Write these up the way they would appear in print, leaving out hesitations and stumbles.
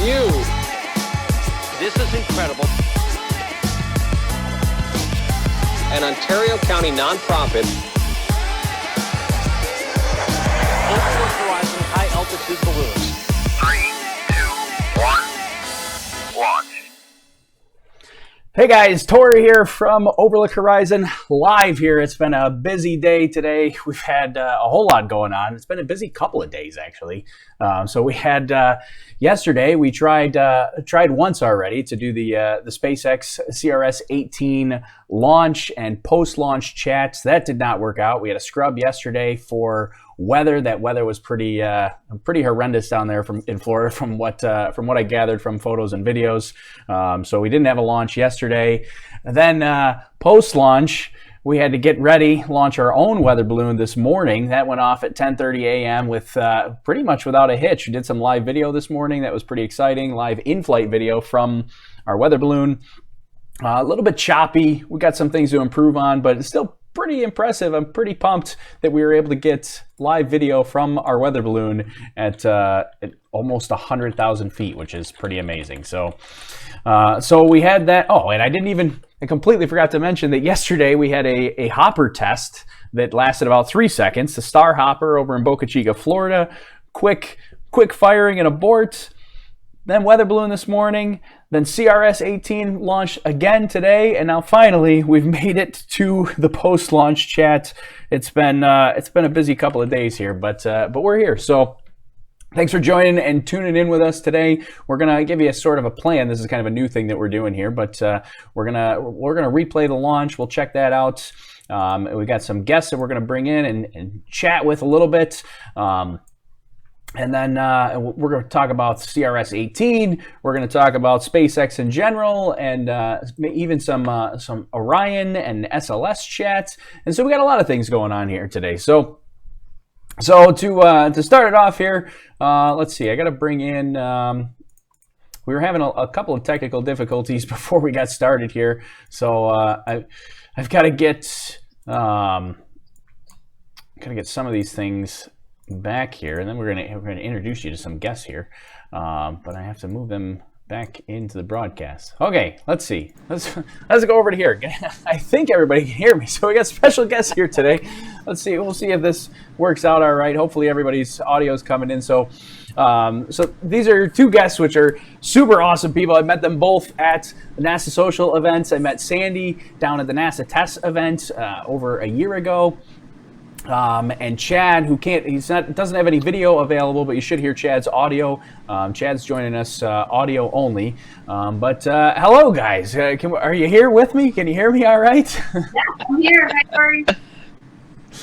You. This is incredible. An Ontario County nonprofit. Overlook Horizon high altitude balloons. 3, 2, 1, launch. Hey guys, Tori here from Overlook Horizon, live here. It's been a busy day today. We've had a whole lot going on. It's been a busy couple of days, actually. So we had yesterday. We tried once already to do the SpaceX CRS-18 launch and post-launch chats. That did not work out. We had a scrub yesterday for weather. That weather was pretty horrendous down there in Florida, from what I gathered from photos and videos. So we didn't have a launch yesterday. Then post-launch, we had to get ready, launch our own weather balloon this morning. That went off at 10:30 a.m. with pretty much without a hitch. We did some live video this morning. That was pretty exciting. Live in-flight video from our weather balloon. A little bit choppy. We got some things to improve on, but it's still pretty impressive. I'm pretty pumped that we were able to get live video from our weather balloon at almost 100,000 feet, which is pretty amazing. So we had that. Oh, and I completely forgot to mention that yesterday we had a hopper test that lasted about 3 seconds. The Star Hopper over in Boca Chica, Florida. Quick firing and abort. Then weather balloon this morning. Then CRS-18 launched again today, and now finally we've made it to the post-launch chat. It's been a busy couple of days here, but we're here. So thanks for joining and tuning in with us today. We're gonna give you a sort of a plan. This is kind of a new thing that we're doing here, but we're gonna replay the launch. We'll check that out. We got some guests that we're gonna bring in and chat with a little bit. And then we're going to talk about CRS-18. We're going to talk about SpaceX in general, and even some Orion and SLS chats. And so we got a lot of things going on here today. So to start it off here, let's see. I got to bring in. We were having a couple of technical difficulties before we got started here, so I've got to get some of these things back here, and then we're gonna introduce you to some guests here, but I have to move them back into the broadcast. Okay, let's see. Let's go over to here. I think everybody can hear me, so we got special guests here today. Let's see. We'll see if this works out all right. Hopefully everybody's audio is coming in. So these are two guests, which are super awesome people. I met them both at the NASA Social events. I met Sandy down at the NASA Test event over a year ago. And Chad, who doesn't have any video available, but you should hear Chad's audio. Chad's joining us audio only. But hello, guys. Are you here with me? Can you hear me all right? Yeah, I'm here. Hi, Corey.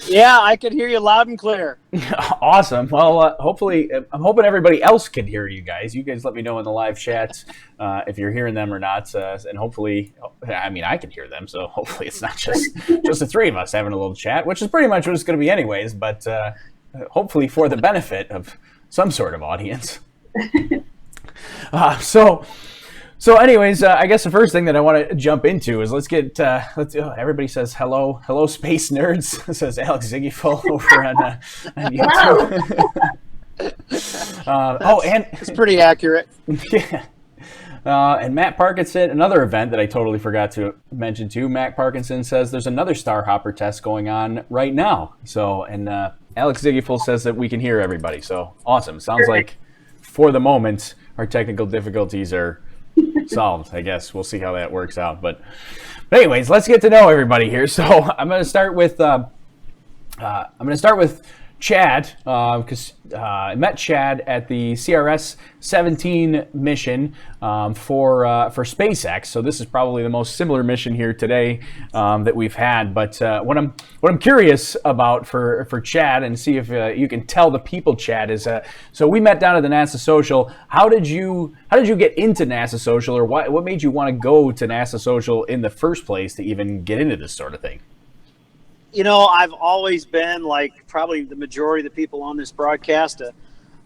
Yeah, I could hear you loud and clear. Awesome. Well, hopefully, I'm hoping everybody else can hear you guys. You guys let me know in the live chats if you're hearing them or not. And hopefully, I can hear them. So hopefully it's not just the three of us having a little chat, which is pretty much what it's going to be anyways. But hopefully for the benefit of some sort of audience. So anyways, I guess the first thing that I want to jump into is everybody says hello space nerds, says Alex Ziggyful over on YouTube. And it's pretty accurate. Yeah. And Matt Parkinson, another event that I totally forgot to mention too. Matt Parkinson says there's another Star Hopper test going on right now. So, and Alex Ziggyful says that we can hear everybody. So awesome. Sounds like for the moment our technical difficulties are solved. I guess we'll see how that works out. But anyways, let's get to know everybody here. So I'm going to start with Chad, because I met Chad at the CRS-17 mission for SpaceX. So this is probably the most similar mission here today that we've had. But what I'm curious about for Chad, and see if you can tell the people, Chad, is so we met down at the NASA Social. How did you get into NASA Social, or what made you want to go to NASA Social in the first place to even get into this sort of thing? You know, I've always been, like probably the majority of the people on this broadcast,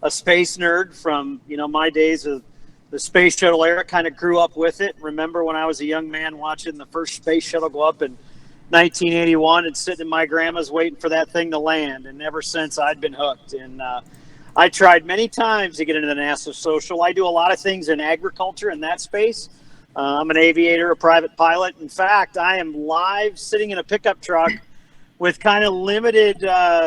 a space nerd from, my days of the space shuttle era. Kind of grew up with it. Remember when I was a young man watching the first space shuttle go up in 1981 and sitting in my grandma's waiting for that thing to land. And ever since, I'd been hooked. And I tried many times to get into the NASA social. I do a lot of things in agriculture in that space. I'm an aviator, a private pilot. In fact, I am live sitting in a pickup truck with kind of limited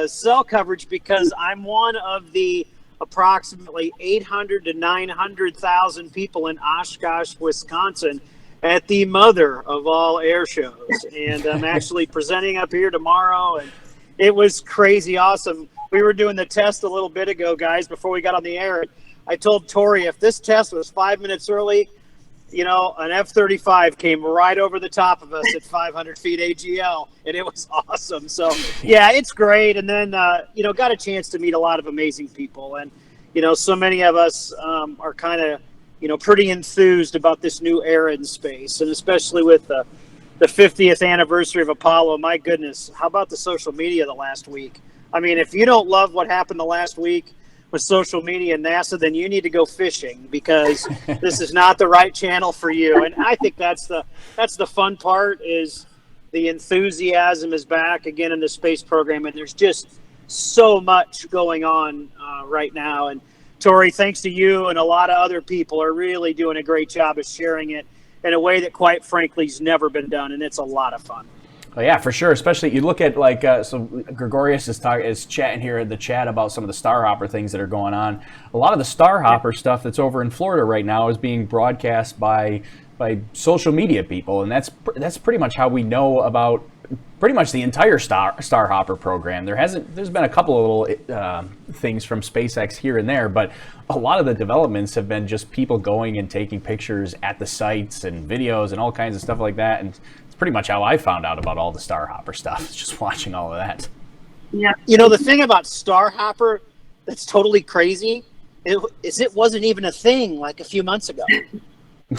cell coverage because I'm one of the approximately 800 to 900,000 people in Oshkosh, Wisconsin, at the mother of all air shows. And I'm actually presenting up here tomorrow, and it was crazy awesome. We were doing the test a little bit ago, guys, before we got on the air. I told Tori, if this test was 5 minutes early, you know, an F-35 came right over the top of us at 500 feet AGL, and it was awesome. So, yeah, it's great. And then, you know, got a chance to meet a lot of amazing people. And, you know, so many of us are kind of, you know, pretty enthused about this new era in space, and especially with the 50th anniversary of Apollo. My goodness, how about the social media the last week? I mean, if you don't love what happened the last week with social media and NASA, then you need to go fishing, because this is not the right channel for you. And I think that's the fun part, is the enthusiasm is back again in the space program, and there's just so much going on right now. And Tori, thanks to you and a lot of other people, are really doing a great job of sharing it in a way that, quite frankly, has never been done, and it's a lot of fun. Oh, yeah, for sure. Especially you look at so Gregorius is chatting here in the chat about some of the Starhopper things that are going on. A lot of the Starhopper stuff that's over in Florida right now is being broadcast by social media people, and that's pretty much how we know about pretty much the entire Starhopper program. There's been a couple of little things from SpaceX here and there, but a lot of the developments have been just people going and taking pictures at the sites and videos and all kinds of stuff like that. And pretty much how I found out about all the Starhopper stuff, just watching all of that. Yeah. You know, the thing about Starhopper that's totally crazy is it wasn't even a thing like a few months ago.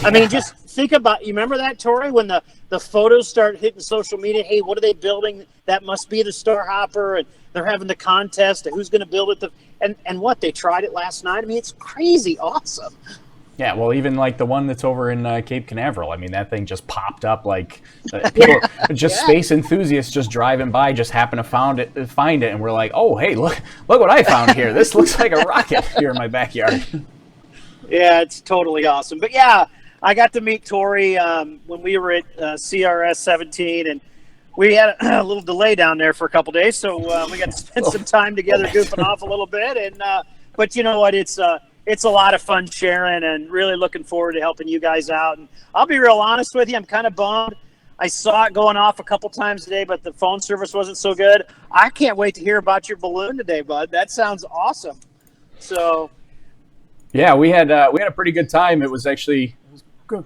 I mean, just think about, you remember that, Tori, when the photos start hitting social media? Hey, what are they building? That must be the Starhopper, and they're having the contest of who's going to build it. And what, they tried it last night? I mean, it's crazy awesome. Yeah, well, even like the one that's over in Cape Canaveral. I mean, that thing just popped up like people, just space enthusiasts just driving by, just happen to find it, and we're like, oh, hey, look what I found here. This looks like a rocket here in my backyard. Yeah, it's totally awesome. But yeah, I got to meet Tori when we were at CRS-17, and we had a little delay down there for a couple days, so we got to spend some time together goofing off a little bit. And but you know what? It's a lot of fun sharing, and really looking forward to helping you guys out. And I'll be real honest with you, I'm kind of bummed. I saw it going off a couple times today, but the phone service wasn't so good. I can't wait to hear about your balloon today, bud. That sounds awesome. So, yeah, we had a pretty good time. It was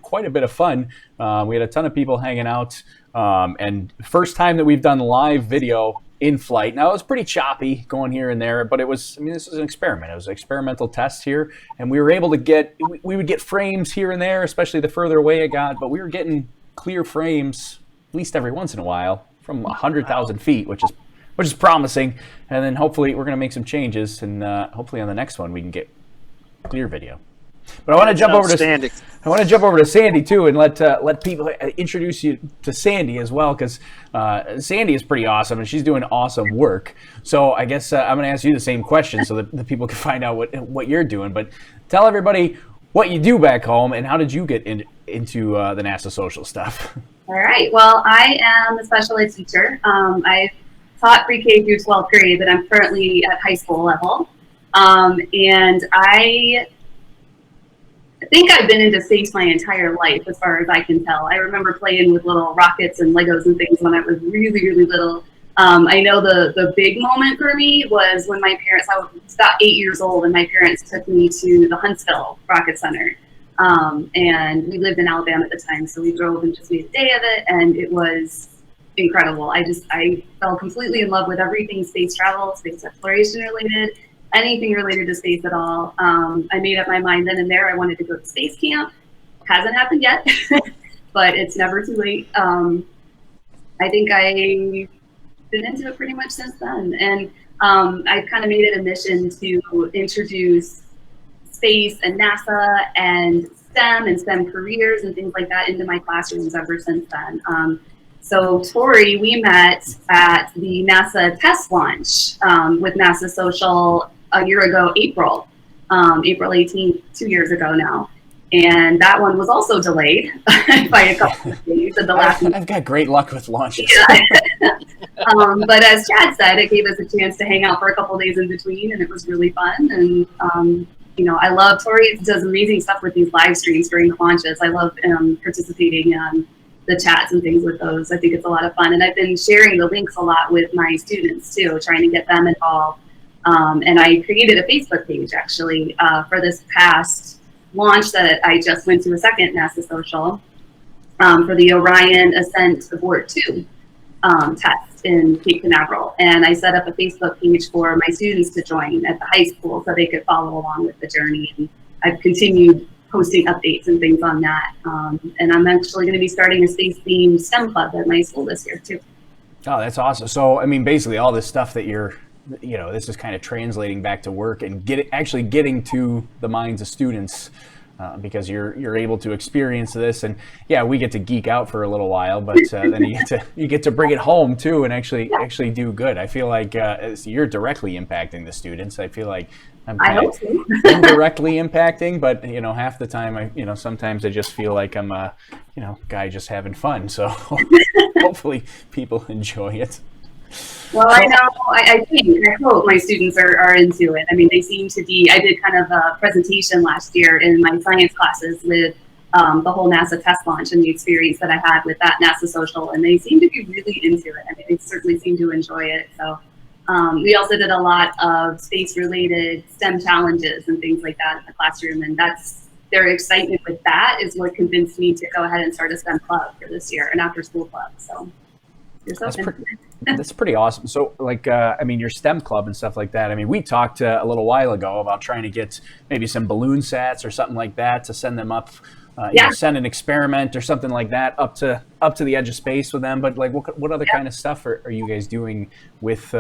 quite a bit of fun. We had a ton of people hanging out, and first time that we've done live video in flight. Now, it was pretty choppy going here and there, but this was an experiment. It was an experimental test here, and we were able to we would get frames here and there, especially the further away it got, but we were getting clear frames at least every once in a while from 100,000 feet, which is promising. And then hopefully we're going to make some changes, and hopefully on the next one we can get clear video. But I want to jump over to Sandy too, and let people introduce you to Sandy as well, because Sandy is pretty awesome and she's doing awesome work. So I guess I'm going to ask you the same question so that the people can find out what you're doing. But tell everybody what you do back home and how did you get into the NASA social stuff? All right. Well, I am a special ed teacher. I've taught pre-K through 12th grade, but I'm currently at high school level. And I think I've been into space my entire life, as far as I can tell. I remember playing with little rockets and Legos and things when I was really, really little. I know the big moment for me was when I was about 8 years old, and my parents took me to the Huntsville Rocket Center. And we lived in Alabama at the time, so we drove and just made a day of it, and it was incredible. I fell completely in love with everything space travel, space exploration related, anything related to space at all. I made up my mind then and there I wanted to go to space camp. Hasn't happened yet, but it's never too late. I think I've been into it pretty much since then. And I kind of made it a mission to introduce space and NASA and STEM careers and things like that into my classrooms ever since then. So Tori, we met at the NASA test launch with NASA Social a year ago, April 18th, 2 years ago now. And that one was also delayed by a couple of days at the last I've got great luck with launches. Yeah. But as Chad said, it gave us a chance to hang out for a couple of days in between, and it was really fun. And, I love Tori does amazing stuff with these live streams during the launches. I love participating in the chats and things with those. I think it's a lot of fun. And I've been sharing the links a lot with my students too, trying to get them involved. And I created a Facebook page actually for this past launch that I just went to a second NASA social for the Orion Ascent Abort 2 test in Cape Canaveral. And I set up a Facebook page for my students to join at the high school so they could follow along with the journey. And I've continued posting updates and things on that. And I'm actually going to be starting a space-themed STEM club at my school this year too. Oh, that's awesome. So, I mean, basically all this stuff that you're, this is kind of translating back to work and actually getting to the minds of students because you're able to experience this. And yeah, we get to geek out for a little while, but then you get to bring it home too and actually do good. I feel like you're directly impacting the students. I feel like I'm kind of indirectly impacting, but half the time sometimes I just feel like I'm a guy just having fun. So hopefully people enjoy it. Well, I know, I hope my students are into it. I mean, they seem to be. I did kind of a presentation last year in my science classes with the whole NASA test launch and the experience that I had with that NASA social, and they seem to be really into it. I mean, they certainly seem to enjoy it. So we also did a lot of space-related STEM challenges and things like that in the classroom, and their excitement with that is what convinced me to go ahead and start a STEM club for this year, an after-school club. So that's pretty awesome. So, your STEM club and stuff like that. I mean, we talked a little while ago about trying to get maybe some balloon sats or something like that to send them up. Send an experiment or something like that up to the edge of space with them. But what other kind of stuff are you guys doing with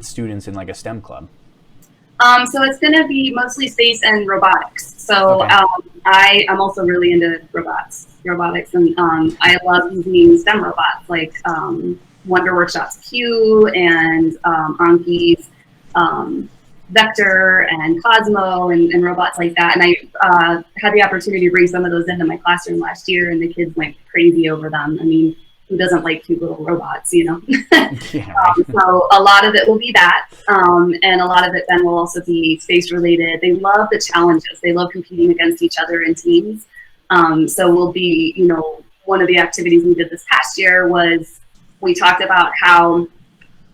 students in like a STEM club? So it's going to be mostly space and robotics. So I'm also really into robotics, and I love using STEM robots like Wonder Workshop's Q and Anki's Vector and Cosmo and robots like that. And I had the opportunity to bring some of those into my classroom last year, and the kids went crazy over them. I mean, who doesn't like cute little robots, Yeah. So a lot of it will be that, and a lot of it then will also be space related. They love the challenges. They love competing against each other in teams. So we'll be, one of the activities we did this past year was we talked about how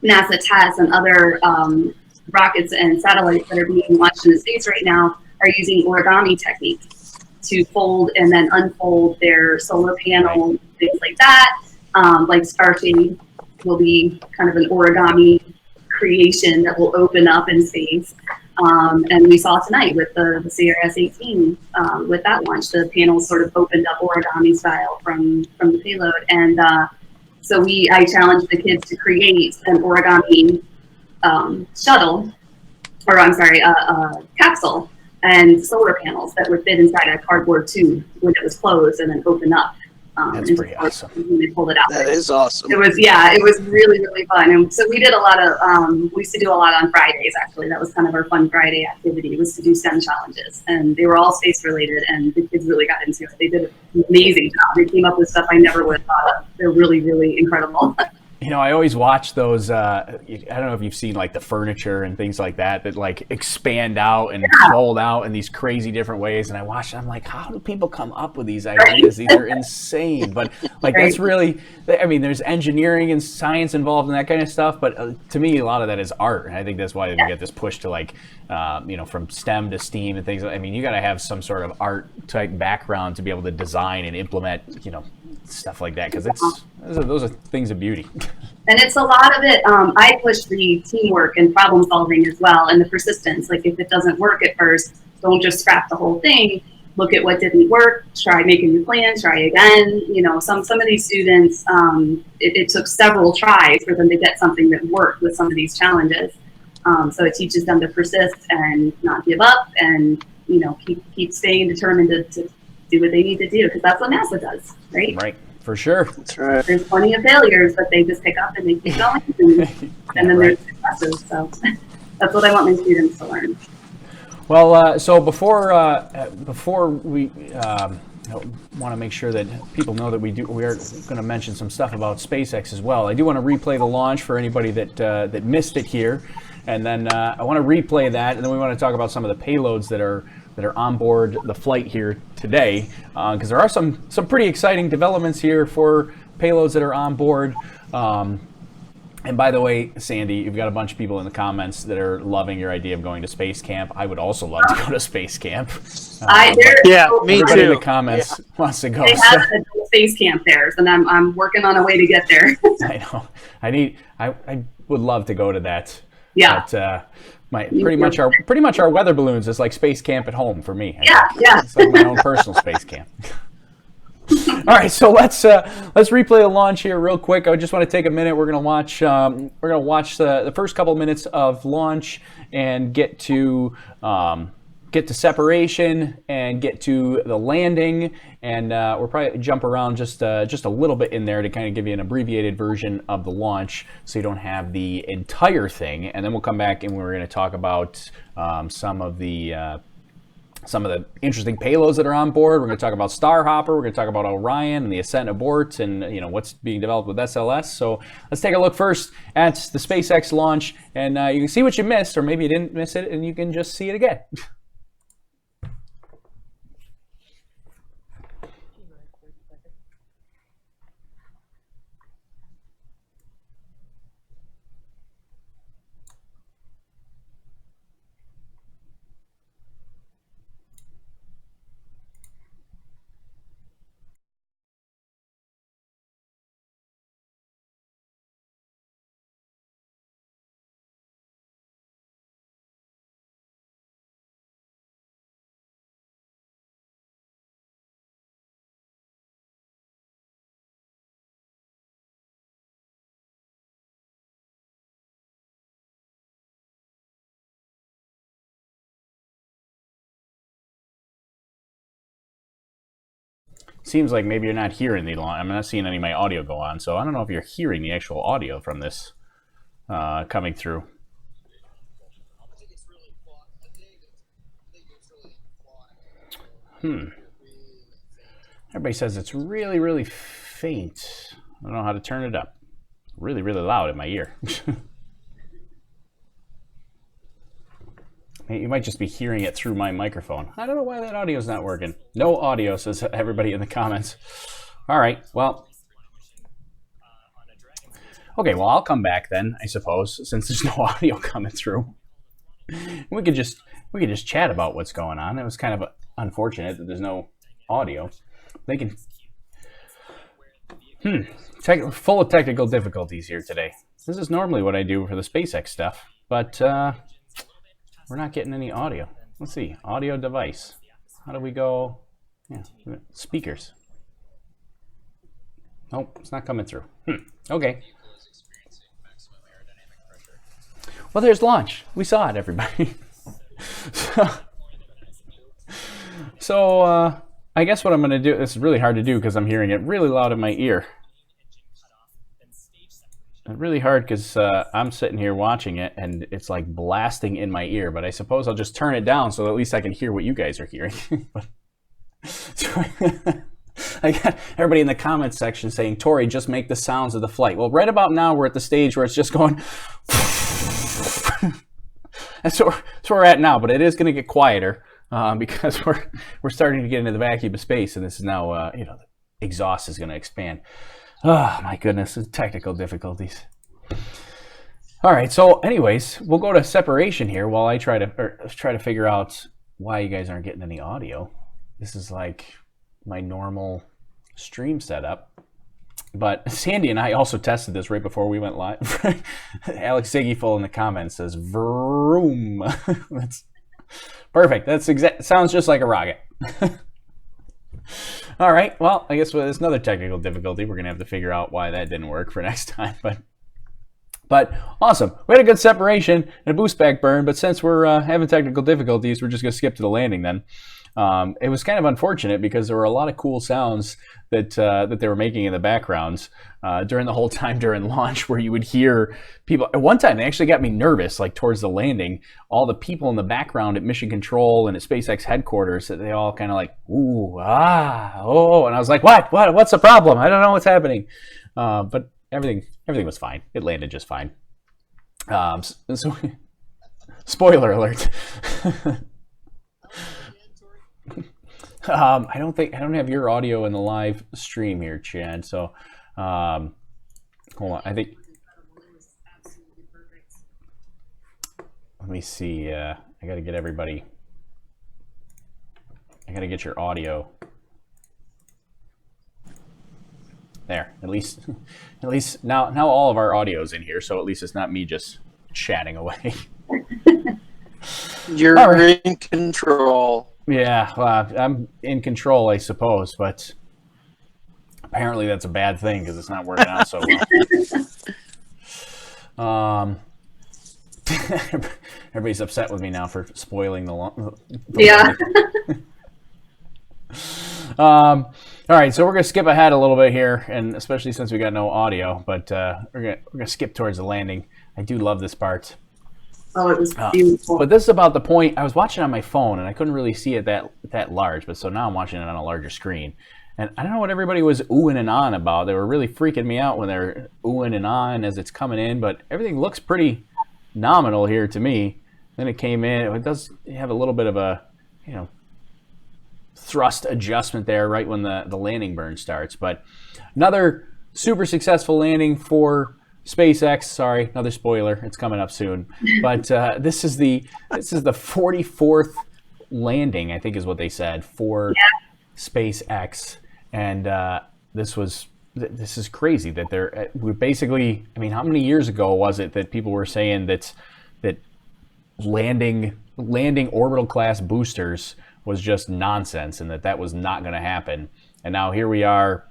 NASA tests and other rockets and satellites that are being launched into space right now are using origami techniques to fold and then unfold their solar panel, things like that. Like Starshade will be kind of an origami creation that will open up in space. And we saw tonight with the CRS-18 with that launch, the panels sort of opened up origami style from the payload. And so I challenged the kids to create an origami capsule and solar panels that would fit inside a cardboard tube when it was closed and then open up. That's pretty awesome. When they pulled it out. That is awesome. It was really, really fun. And so we did a lot of, we used to do a lot on Fridays, actually. That was kind of our fun Friday activity, was to do STEM challenges. And they were all space related, and the kids really got into it. They did an amazing job. They came up with stuff I never would have thought of. They're really, really incredible. I always watch those, I don't know if you've seen like the furniture and things like that like expand out and fold out in these crazy different ways. And I watch it, I'm like, how do people come up with these ideas? These are insane. But that's really, there's engineering and science involved in that kind of stuff. But to me, a lot of that is art. And I think that's why we get this push to from STEM to STEAM and things. You got to have some sort of art type background to be able to design and implement, stuff like that, because those are things of beauty. And it's a lot of it. I push the teamwork and problem solving as well, and the persistence. Like if it doesn't work at first, don't just scrap the whole thing. Look at what didn't work. Try making a new plan. Try again. Some of these students, it took several tries for them to get something that worked with some of these challenges. So it teaches them to persist and not give up, and keep staying determined to do what they need to do, because that's what NASA does, right? Right, for sure. That's right. There's plenty of failures, but they just pick up and they keep going, and then there's successes. So That's what I want my students to learn. Well, so before we want to make sure that people know that we are going to mention some stuff about SpaceX as well. I do want to replay the launch for anybody that missed it here, and then I want to replay that, and then we want to talk about some of the payloads that are on board the flight here today, because there are some pretty exciting developments here for payloads that are on board. And by the way, Sandy, you've got a bunch of people in the comments that are loving your idea of going to space camp. I would also love to go to space camp. Yeah, me Everybody in too. the comments wants to go. They have a space camp there, and I'm working on a way to get there. I know. I would love to go to that. Yeah. But pretty much our weather balloons is like space camp at home for me. Yeah. It's like my own personal space camp. All right, so let's replay the launch here real quick. I just want to take a minute. We're gonna watch the first couple of minutes of launch and get to separation and get to the landing, and we'll probably jump around just a little bit in there to kind of give you an abbreviated version of the launch, so you don't have the entire thing. And then we'll come back and we're going to talk about some of the interesting payloads that are on board. We're going to talk about Starhopper. We're going to talk about Orion and the ascent abort, and what's being developed with SLS. So let's take a look first at the SpaceX launch, and you can see what you missed, or maybe you didn't miss it, and you can just see it again. Seems like maybe you're not hearing the launch. I'm not seeing any of my audio go on, so I don't know if you're hearing the actual audio from this coming through. Everybody says it's really, really faint. I don't know how to turn it up. Really, really loud in my ear. You might just be hearing it through my microphone. I don't know why that audio is not working. No audio, says everybody in the comments. All right, well. Okay, well, I'll come back then, I suppose, since there's no audio coming through. We could just chat about what's going on. It was kind of unfortunate that there's no audio. They can. Full of technical difficulties here today. This is normally what I do for the SpaceX stuff, but we're not getting any audio. Let's see, audio device. How do we go? Yeah, speakers. Nope, it's not coming through. Okay. Well, there's launch. We saw it, everybody. So I guess what I'm going to do, this is really hard to do because I'm hearing it really loud in my ear. Really hard because I'm sitting here watching it and it's like blasting in my ear, but I suppose I'll just turn it down so at least I can hear what you guys are hearing. I got everybody in the comments section saying, Tori, just make the sounds of the flight. Well, right about now we're at the stage where it's just going. That's where we're at now, but it is going to get quieter because we're starting to get into the vacuum of space, and this is now the exhaust is going to expand. Oh my goodness, technical difficulties. All right, so anyways, we'll go to separation here while I try to figure out why you guys aren't getting any audio. This is like my normal stream setup. But Sandy and I also tested this right before we went live. Alex Ziggyful in the comments says vroom. That's perfect. Sounds just like a rocket. All right, well, I guess there's another technical difficulty. We're going to have to figure out why that didn't work for next time. But awesome. We had a good separation and a boost back burn, but since we're having technical difficulties, we're just going to skip to the landing then. It was kind of unfortunate because there were a lot of cool sounds that they were making in the backgrounds during the whole time during launch, where you would hear people. At one time, they actually got me nervous, like towards the landing. All the people in the background at Mission Control and at SpaceX headquarters, that they all kind of like, ooh, ah, oh, and I was like, what's the problem? I don't know what's happening. But everything was fine. It landed just fine. So spoiler alert. I don't have your audio in the live stream here, Chad. So, hold on. I think. Let me see. I got to get everybody. I got to get your audio. There. At least now all of our audio's in here. So at least it's not me just chatting away. You're right. in control. Yeah, well, I'm in control, I suppose, but apparently that's a bad thing because it's not working out so well. Everybody's upset with me now for spoiling the Yeah. All right, so we're gonna skip ahead a little bit here, and especially since we got no audio, but we're gonna skip towards the landing. I do love this part. Oh, it was beautiful. But this is about the point. I was watching on my phone, and I couldn't really see it that large. But so now I'm watching it on a larger screen, and I don't know what everybody was oohing and on about. They were really freaking me out when they're oohing and on as it's coming in. But everything looks pretty nominal here to me. Then it came in. It does have a little bit of a, thrust adjustment there right when the landing burn starts. But another super successful landing for SpaceX. Sorry, another spoiler. It's coming up soon. But this is the 44th landing, I think is what they said, for SpaceX. And this is crazy that we're basically, I mean, how many years ago was it that people were saying that landing orbital class boosters was just nonsense and that was not going to happen? And now here we are,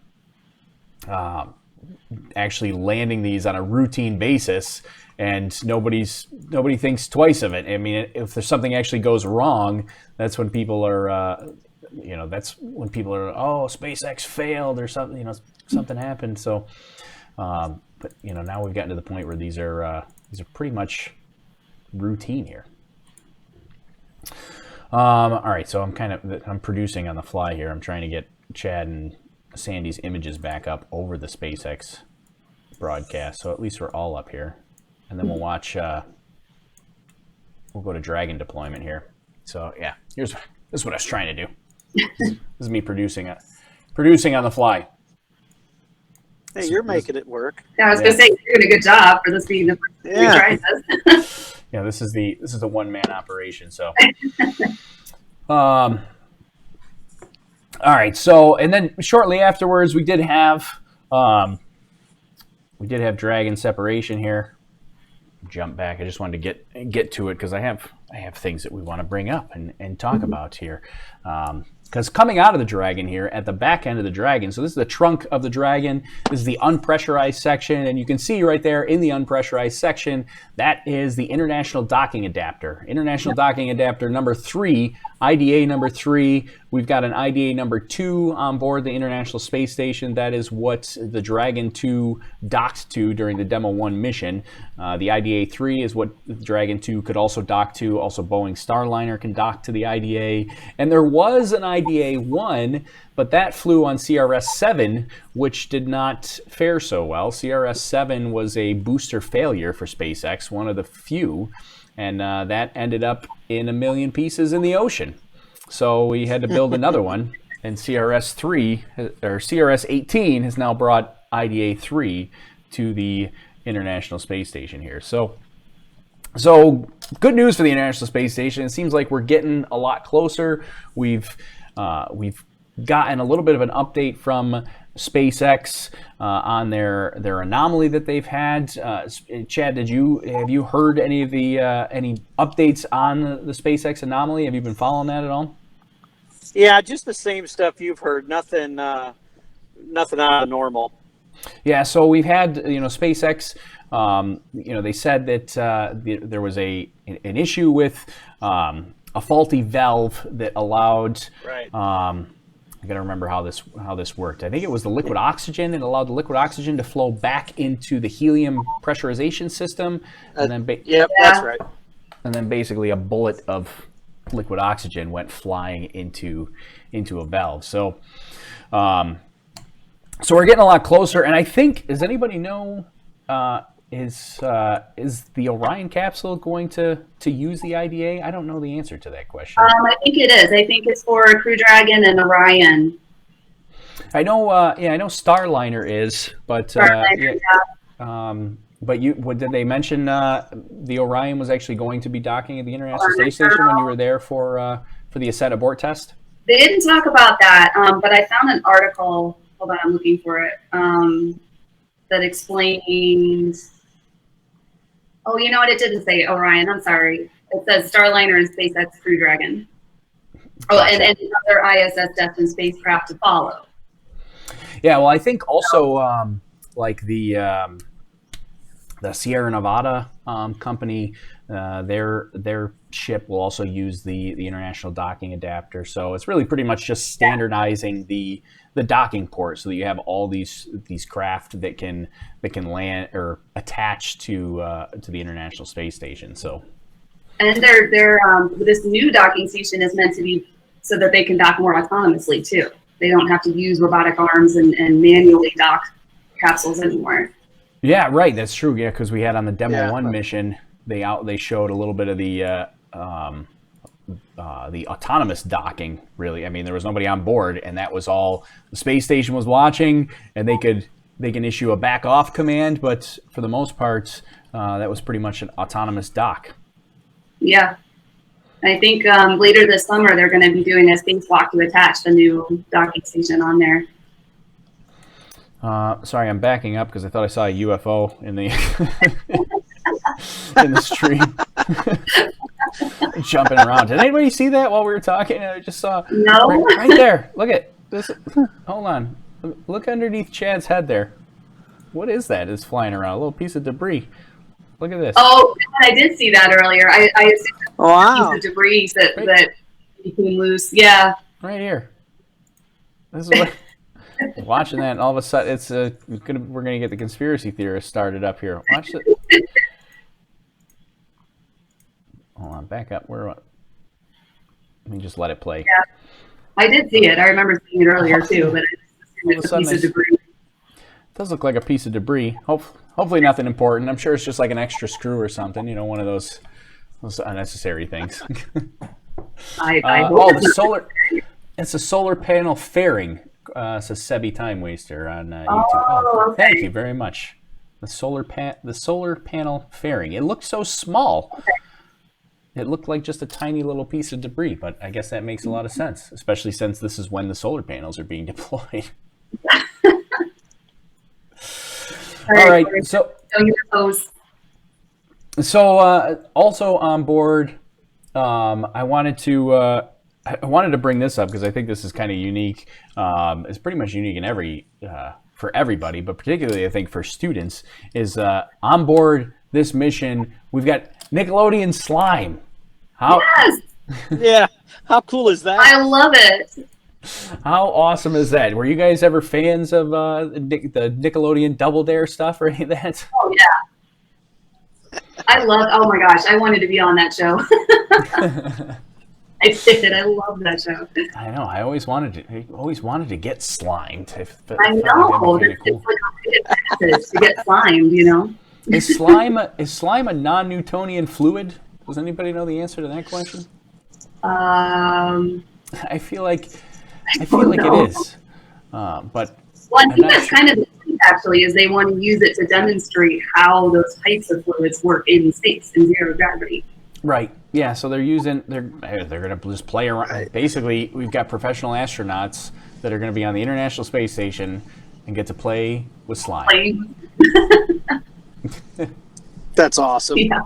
actually landing these on a routine basis, and nobody thinks twice of it. I mean, if there's something actually goes wrong, that's when people are, oh, SpaceX failed or something, something happened. So, but now we've gotten to the point where these are pretty much routine here. All right, so I'm producing on the fly here. I'm trying to get Chad and Sandy's images back up over the SpaceX broadcast, so at least we're all up here, and then we'll watch. We'll go to Dragon deployment here. So yeah, this is what I was trying to do. This is me producing on the fly. Hey, you're making it work. Yeah, I was gonna say you're doing a good job for this being the first time we tried this. Yeah, this is the one-man operation. So, all right. So, and then shortly afterwards, we did have Dragon separation here. Jump back. I just wanted to get to it because I have things that we want to bring up and talk about here. Because coming out of the Dragon here, at the back end of the Dragon, so this is the trunk of the Dragon, this is the unpressurized section, and you can see right there in the unpressurized section, that is the International Docking Adapter. International Docking Adapter number 3, IDA number 3. We've got an IDA number 2 on board the International Space Station. That is what the Dragon 2 docked to during the Demo 1 mission. The IDA 3 is what the Dragon 2 could also dock to. Also, Boeing Starliner can dock to the IDA. And there was an IDA 1, but that flew on CRS-7, which did not fare so well. CRS-7 was a booster failure for SpaceX, one of the few, and that ended up in a million pieces in the ocean. So we had to build another one, and CRS-18 has now brought IDA 3 to the International Space Station here. So good news for the International Space Station. It seems like we're getting a lot closer. We've gotten a little bit of an update from SpaceX on their anomaly that they've had. Chad, have you heard any of the any updates on the SpaceX anomaly? Have you been following that at all? Yeah, just the same stuff you've heard. Nothing out of normal. Yeah, so we've had SpaceX. They said that there was an issue with a faulty valve that allowed. Right. I got to remember how this worked. I think it was the liquid oxygen. It allowed the liquid oxygen to flow back into the helium pressurization system, and then that's right. And then basically a bullet of liquid oxygen went flying into a valve. So, so we're getting a lot closer. And I think, does anybody know? Is the Orion capsule going to use the IDA? I don't know the answer to that question. I think it is. I think it's for Crew Dragon and Orion. I know. I know Starliner is, but Starliner, but what did they mention? The Orion was actually going to be docking at the International Space Station when you were there for the ascent abort test. They didn't talk about that, but I found an article. Hold on, I'm looking for it. That explains. Oh, you know what? It didn't say Orion. I'm sorry. It says Starliner and SpaceX Crew Dragon. Oh, and other ISS destined spacecraft to follow. Yeah, well, I think also like the Sierra Nevada company, their ship will also use the international docking adapter. So it's really pretty much just standardizing the docking port so that you have all these craft that can land or attach to the International Space Station. So, and this new docking station is meant to be so that they can dock more autonomously too. They don't have to use robotic arms and manually dock capsules anymore. Yeah, right. That's true. Yeah, because we had on the Demo 1 mission, they showed a little bit of the autonomous docking. Really, I mean, there was nobody on board, and that was all the space station was watching, and they can issue a back off command. But for the most part, that was pretty much an autonomous dock. Yeah, I think later this summer they're going to be doing a spacewalk to attach the new docking station on there. Sorry, I'm backing up because I thought I saw a UFO in the in the stream jumping around. Did anybody see that while we were talking? I just saw right there. Look at this. Hold on. Look underneath Chad's head there. What is that? It's flying around. A little piece of debris. Look at this. Oh, I did see that earlier. I assumed it was a piece of debris that became loose. Yeah. Right here. This is what. Watching that, and all of a sudden, we're gonna get the conspiracy theorists started up here. Watch it. Hold on, back up. Let me just let it play. Yeah, I did see it. I remember seeing it earlier too, but it's a piece of debris. It does look like a piece of debris. Hopefully nothing important. I'm sure it's just like an extra screw or something. You know, one of those unnecessary things. The solar. It's a solar panel fairing. Says Sebi Time Waster on YouTube. Okay. Thank you very much. The solar panel fairing. It looked so small. Okay. It looked like just a tiny little piece of debris, but I guess that makes a lot of sense, especially since this is when the solar panels are being deployed. All right. So also on board, I wanted to bring this up because I think this is kind of unique. It's pretty much unique in for everybody, but particularly I think for students, is on board this mission, we've got Nickelodeon slime. Yes! Yeah. How cool is that? I love it. How awesome is that? Were you guys ever fans of the Nickelodeon Double Dare stuff or any of that? Oh, yeah. Oh my gosh, I wanted to be on that show. I did. I love that show. I know. I always wanted to get slimed. I know. It's like a passage to get slimed, you know. Is slime a non-Newtonian fluid? Does anybody know the answer to that question? I feel like it is. But I think that's kind of the point, actually, is they want to use it to demonstrate how those types of fluids work in space in zero gravity. Right. Yeah. So they're going to just play around. Right. Basically, we've got professional astronauts that are going to be on the International Space Station and get to play with slime. That's awesome. Yeah.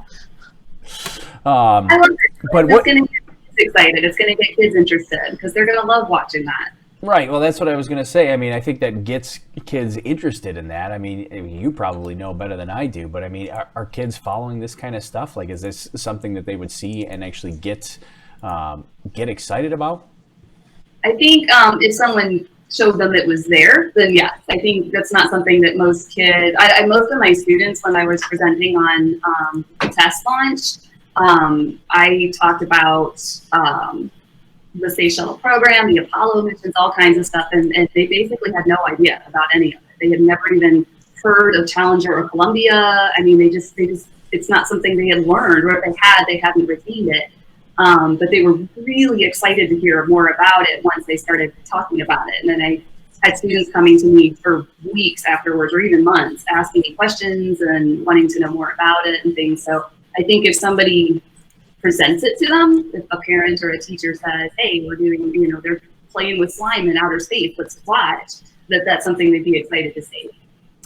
But it's going to get kids excited. It's going to get kids interested because they're going to love watching that. Right. Well, that's what I was going to say. I mean, I think that gets kids interested in that. I mean, you probably know better than I do, but I mean, are kids following this kind of stuff? Like, is this something that they would see and actually get get excited about? I think if someone showed them it was there, then yes. I think that's not something that most kids, most of my students, when I was presenting on the test launch, I talked about the Space Shuttle program, the Apollo missions, all kinds of stuff, and they basically had no idea about any of it. They had never even heard of Challenger or Columbia. I mean, they just, it's not something they had learned, or if they hadn't retained it. But they were really excited to hear more about it once they started talking about it. And then I had students coming to me for weeks afterwards, or even months, asking me questions and wanting to know more about it and things. So I think if somebody presents it to them, if a parent or a teacher says, hey, we're doing, they're playing with slime in outer space, let's watch, that's something they'd be excited to see.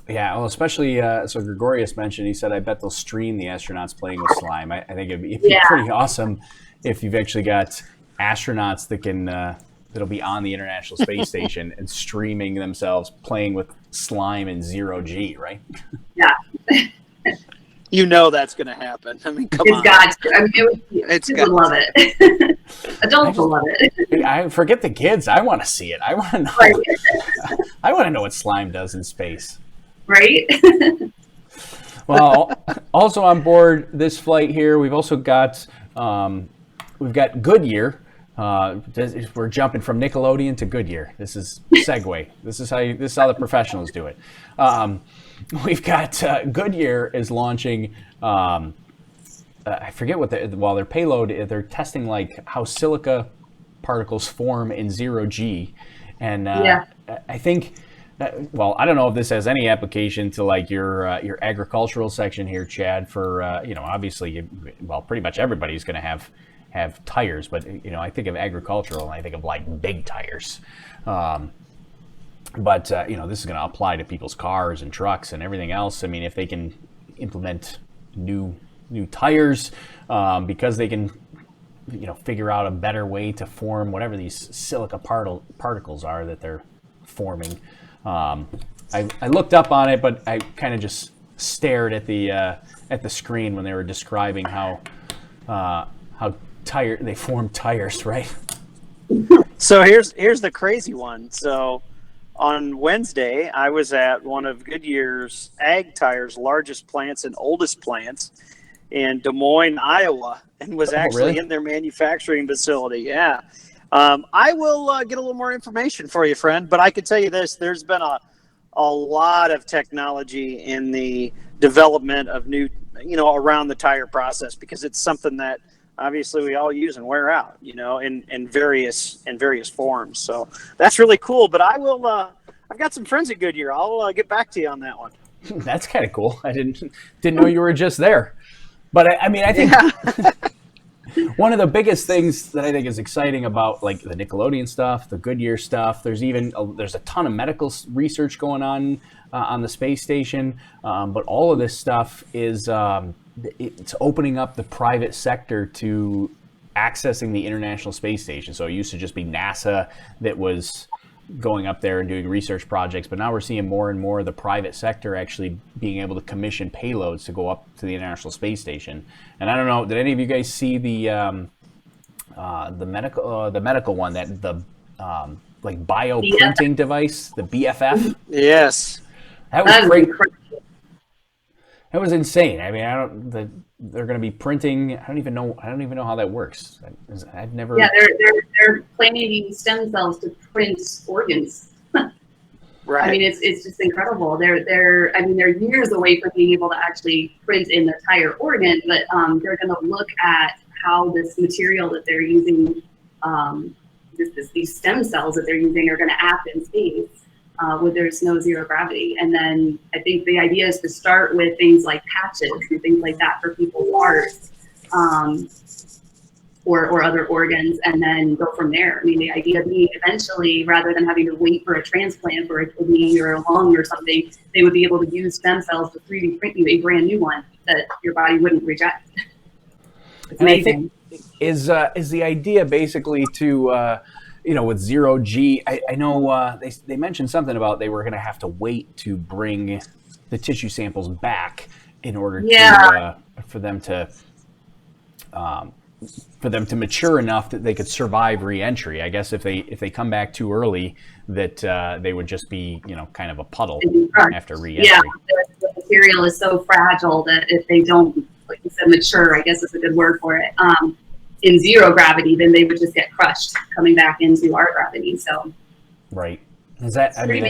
Yeah, well, especially, so Gregorius mentioned, he said, I bet they'll stream the astronauts playing with slime. I think it'd be pretty awesome if you've actually got astronauts that can, that'll be on the International Space Station and streaming themselves playing with slime in 0G, right? Yeah. That's going to happen. I mean, come on. It's got to. I mean, kids would love it. Adults will love it. I forget the kids. I want to see it. I want to know. Right. I want to know what slime does in space. Right. Well, also on board this flight here, we've also got Goodyear. We're jumping from Nickelodeon to Goodyear. This is segue. This is how the professionals do it. We've got Goodyear is launching. I forget what their payload. They're testing like how silica particles form in 0G, and I think. Well, I don't know if this has any application to like your agricultural section here, Chad. For obviously, pretty much everybody's going to have tires, but I think of agricultural and I think of like big tires. But this is going to apply to people's cars and trucks and everything else. I mean, if they can implement new tires, because they can figure out a better way to form whatever these silica particles are that they're forming. I looked up on it, but I kind of just stared at the screen when they were describing how they form tires, right? So here's the crazy one. So on Wednesday, I was at one of Goodyear's Ag Tire's largest plants and oldest plants in Des Moines, Iowa, and was actually really? in their manufacturing facility. Yeah. I will get a little more information for you, friend, but I can tell you this, there's been a lot of technology in the development of new, around the tire process, because it's something that obviously we all use and wear out, in various forms. So that's really cool, but I will, I've got some friends at Goodyear. I'll get back to you on that one. That's kind of cool. I didn't know you were just there, but I mean, I think one of the biggest things that I think is exciting about like the Nickelodeon stuff, the Goodyear stuff, there's a ton of medical research going on the space station, but all of this stuff is it's opening up the private sector to accessing the International Space Station. So it used to just be NASA that was going up there and doing research projects, but now we're seeing more and more of the private sector actually being able to commission payloads to go up to the International Space Station. And I don't know, did any of you guys see the medical one, that the like bioprinting device, the BFF? Yes, that was great. That was insane. I mean, they're going to be printing. I don't even know how that works. I've never. Yeah, they're planning to use stem cells to print organs. Right. I mean, it's just incredible. They're years away from being able to actually print in the entire organ, but they're going to look at how this material that they're using, these stem cells that they're using, are going to act in space. Where there's no zero gravity. And then I think the idea is to start with things like patches and things like that for people's hearts, or other organs, and then go from there. I mean, the idea being eventually, rather than having to wait for a transplant for a kidney or a lung or something, they would be able to use stem cells to 3D print you a brand new one that your body wouldn't reject. It's amazing. I think is the idea basically to with 0G, I know they mentioned something about they were going to have to wait to bring the tissue samples back in order to for them to for them to mature enough that they could survive re-entry. I guess if they come back too early, that they would just be, kind of a puddle after re-entry. Yeah, the material is so fragile that if they don't, like you said, mature, I guess is a good word for it, in zero gravity, then they would just get crushed coming back into our gravity. So, right. Is that? I mean,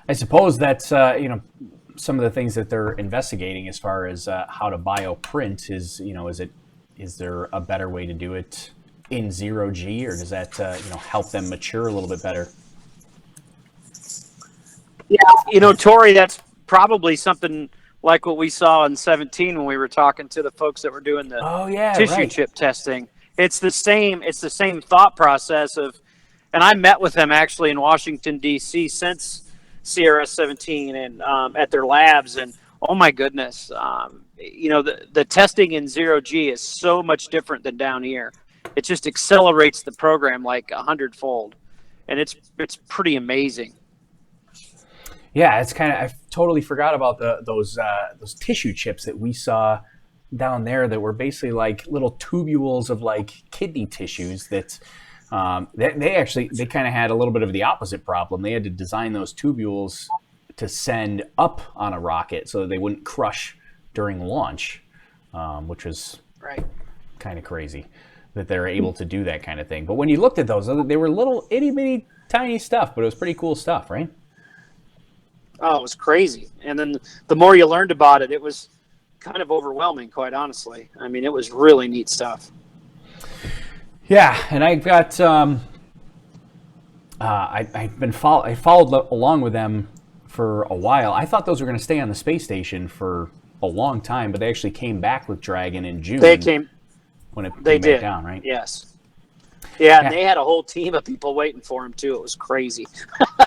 I suppose that's some of the things that they're investigating as far as how to bioprint is, is there a better way to do it in 0G, or does that help them mature a little bit better? Yeah, Tori, that's probably something like what we saw in 17 when we were talking to the folks that were doing the tissue chip testing. It's the same thought process of, and I met with them actually in Washington, D.C. since CRS-17 and at their labs, and oh my goodness, the testing in 0G is so much different than down here. It just accelerates the program like 100-fold, and it's pretty amazing. Yeah, it's kind of, I totally forgot about those tissue chips that we saw down there that were basically like little tubules of like kidney tissues that they kind of had a little bit of the opposite problem. They had to design those tubules to send up on a rocket so that they wouldn't crush during launch, which was kind of crazy that they're able to do that kind of thing. But when you looked at those, they were little itty bitty tiny stuff, but it was pretty cool stuff, right? Oh, it was crazy. And then the more you learned about it, it was kind of overwhelming, quite honestly. I mean, it was really neat stuff. Yeah, and I've got I followed along with them for a while. I thought those were going to stay on the space station for a long time, but they actually came back with Dragon in June. They came when it they came did back down, right? Yes. Yeah, and they had a whole team of people waiting for him too. It was crazy.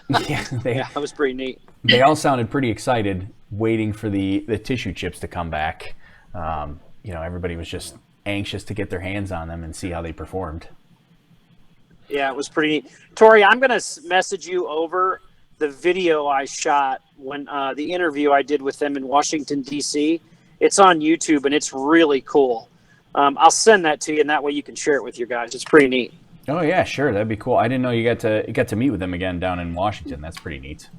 Yeah, that was pretty neat. They all sounded pretty excited, waiting for the tissue chips to come back. Everybody was just anxious to get their hands on them and see how they performed. Yeah, it was pretty neat. Tori, I'm going to message you over the video I shot when the interview I did with them in Washington, D.C. It's on YouTube, and it's really cool. I'll send that to you, and that way you can share it with your guys. It's pretty neat. Oh yeah, sure, that'd be cool. I didn't know you got to meet with them again down in Washington. That's pretty neat.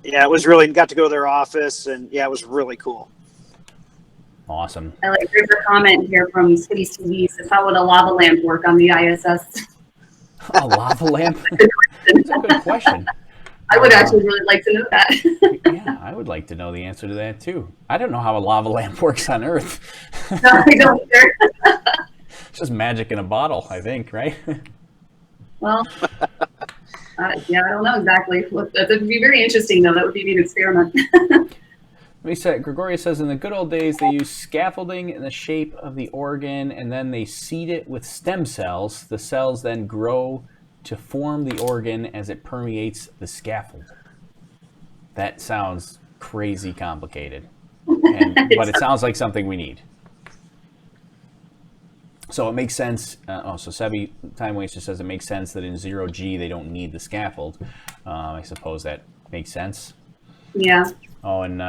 Yeah, it was really, got to go to their office, and yeah, it was really cool. Awesome. There's a comment here from Space TV. Says, how would a lava lamp work on the ISS? A lava lamp? That's a good question. I would actually really like to know that. Yeah, I would like to know the answer to that too. I don't know how a lava lamp works on Earth. No, I don't either. It's just magic in a bottle, I think, right? Well, yeah, I don't know exactly. That would be very interesting, though. That would be an experiment. Gregoria says, in the good old days, they used scaffolding in the shape of the organ, and then they seed it with stem cells. The cells then grow to form the organ as it permeates the scaffold. That sounds crazy complicated, but it sounds like something we need. So it makes sense. So Sebi Time Waster says it makes sense that in 0G they don't need the scaffold. I suppose that makes sense. Yeah. Oh, and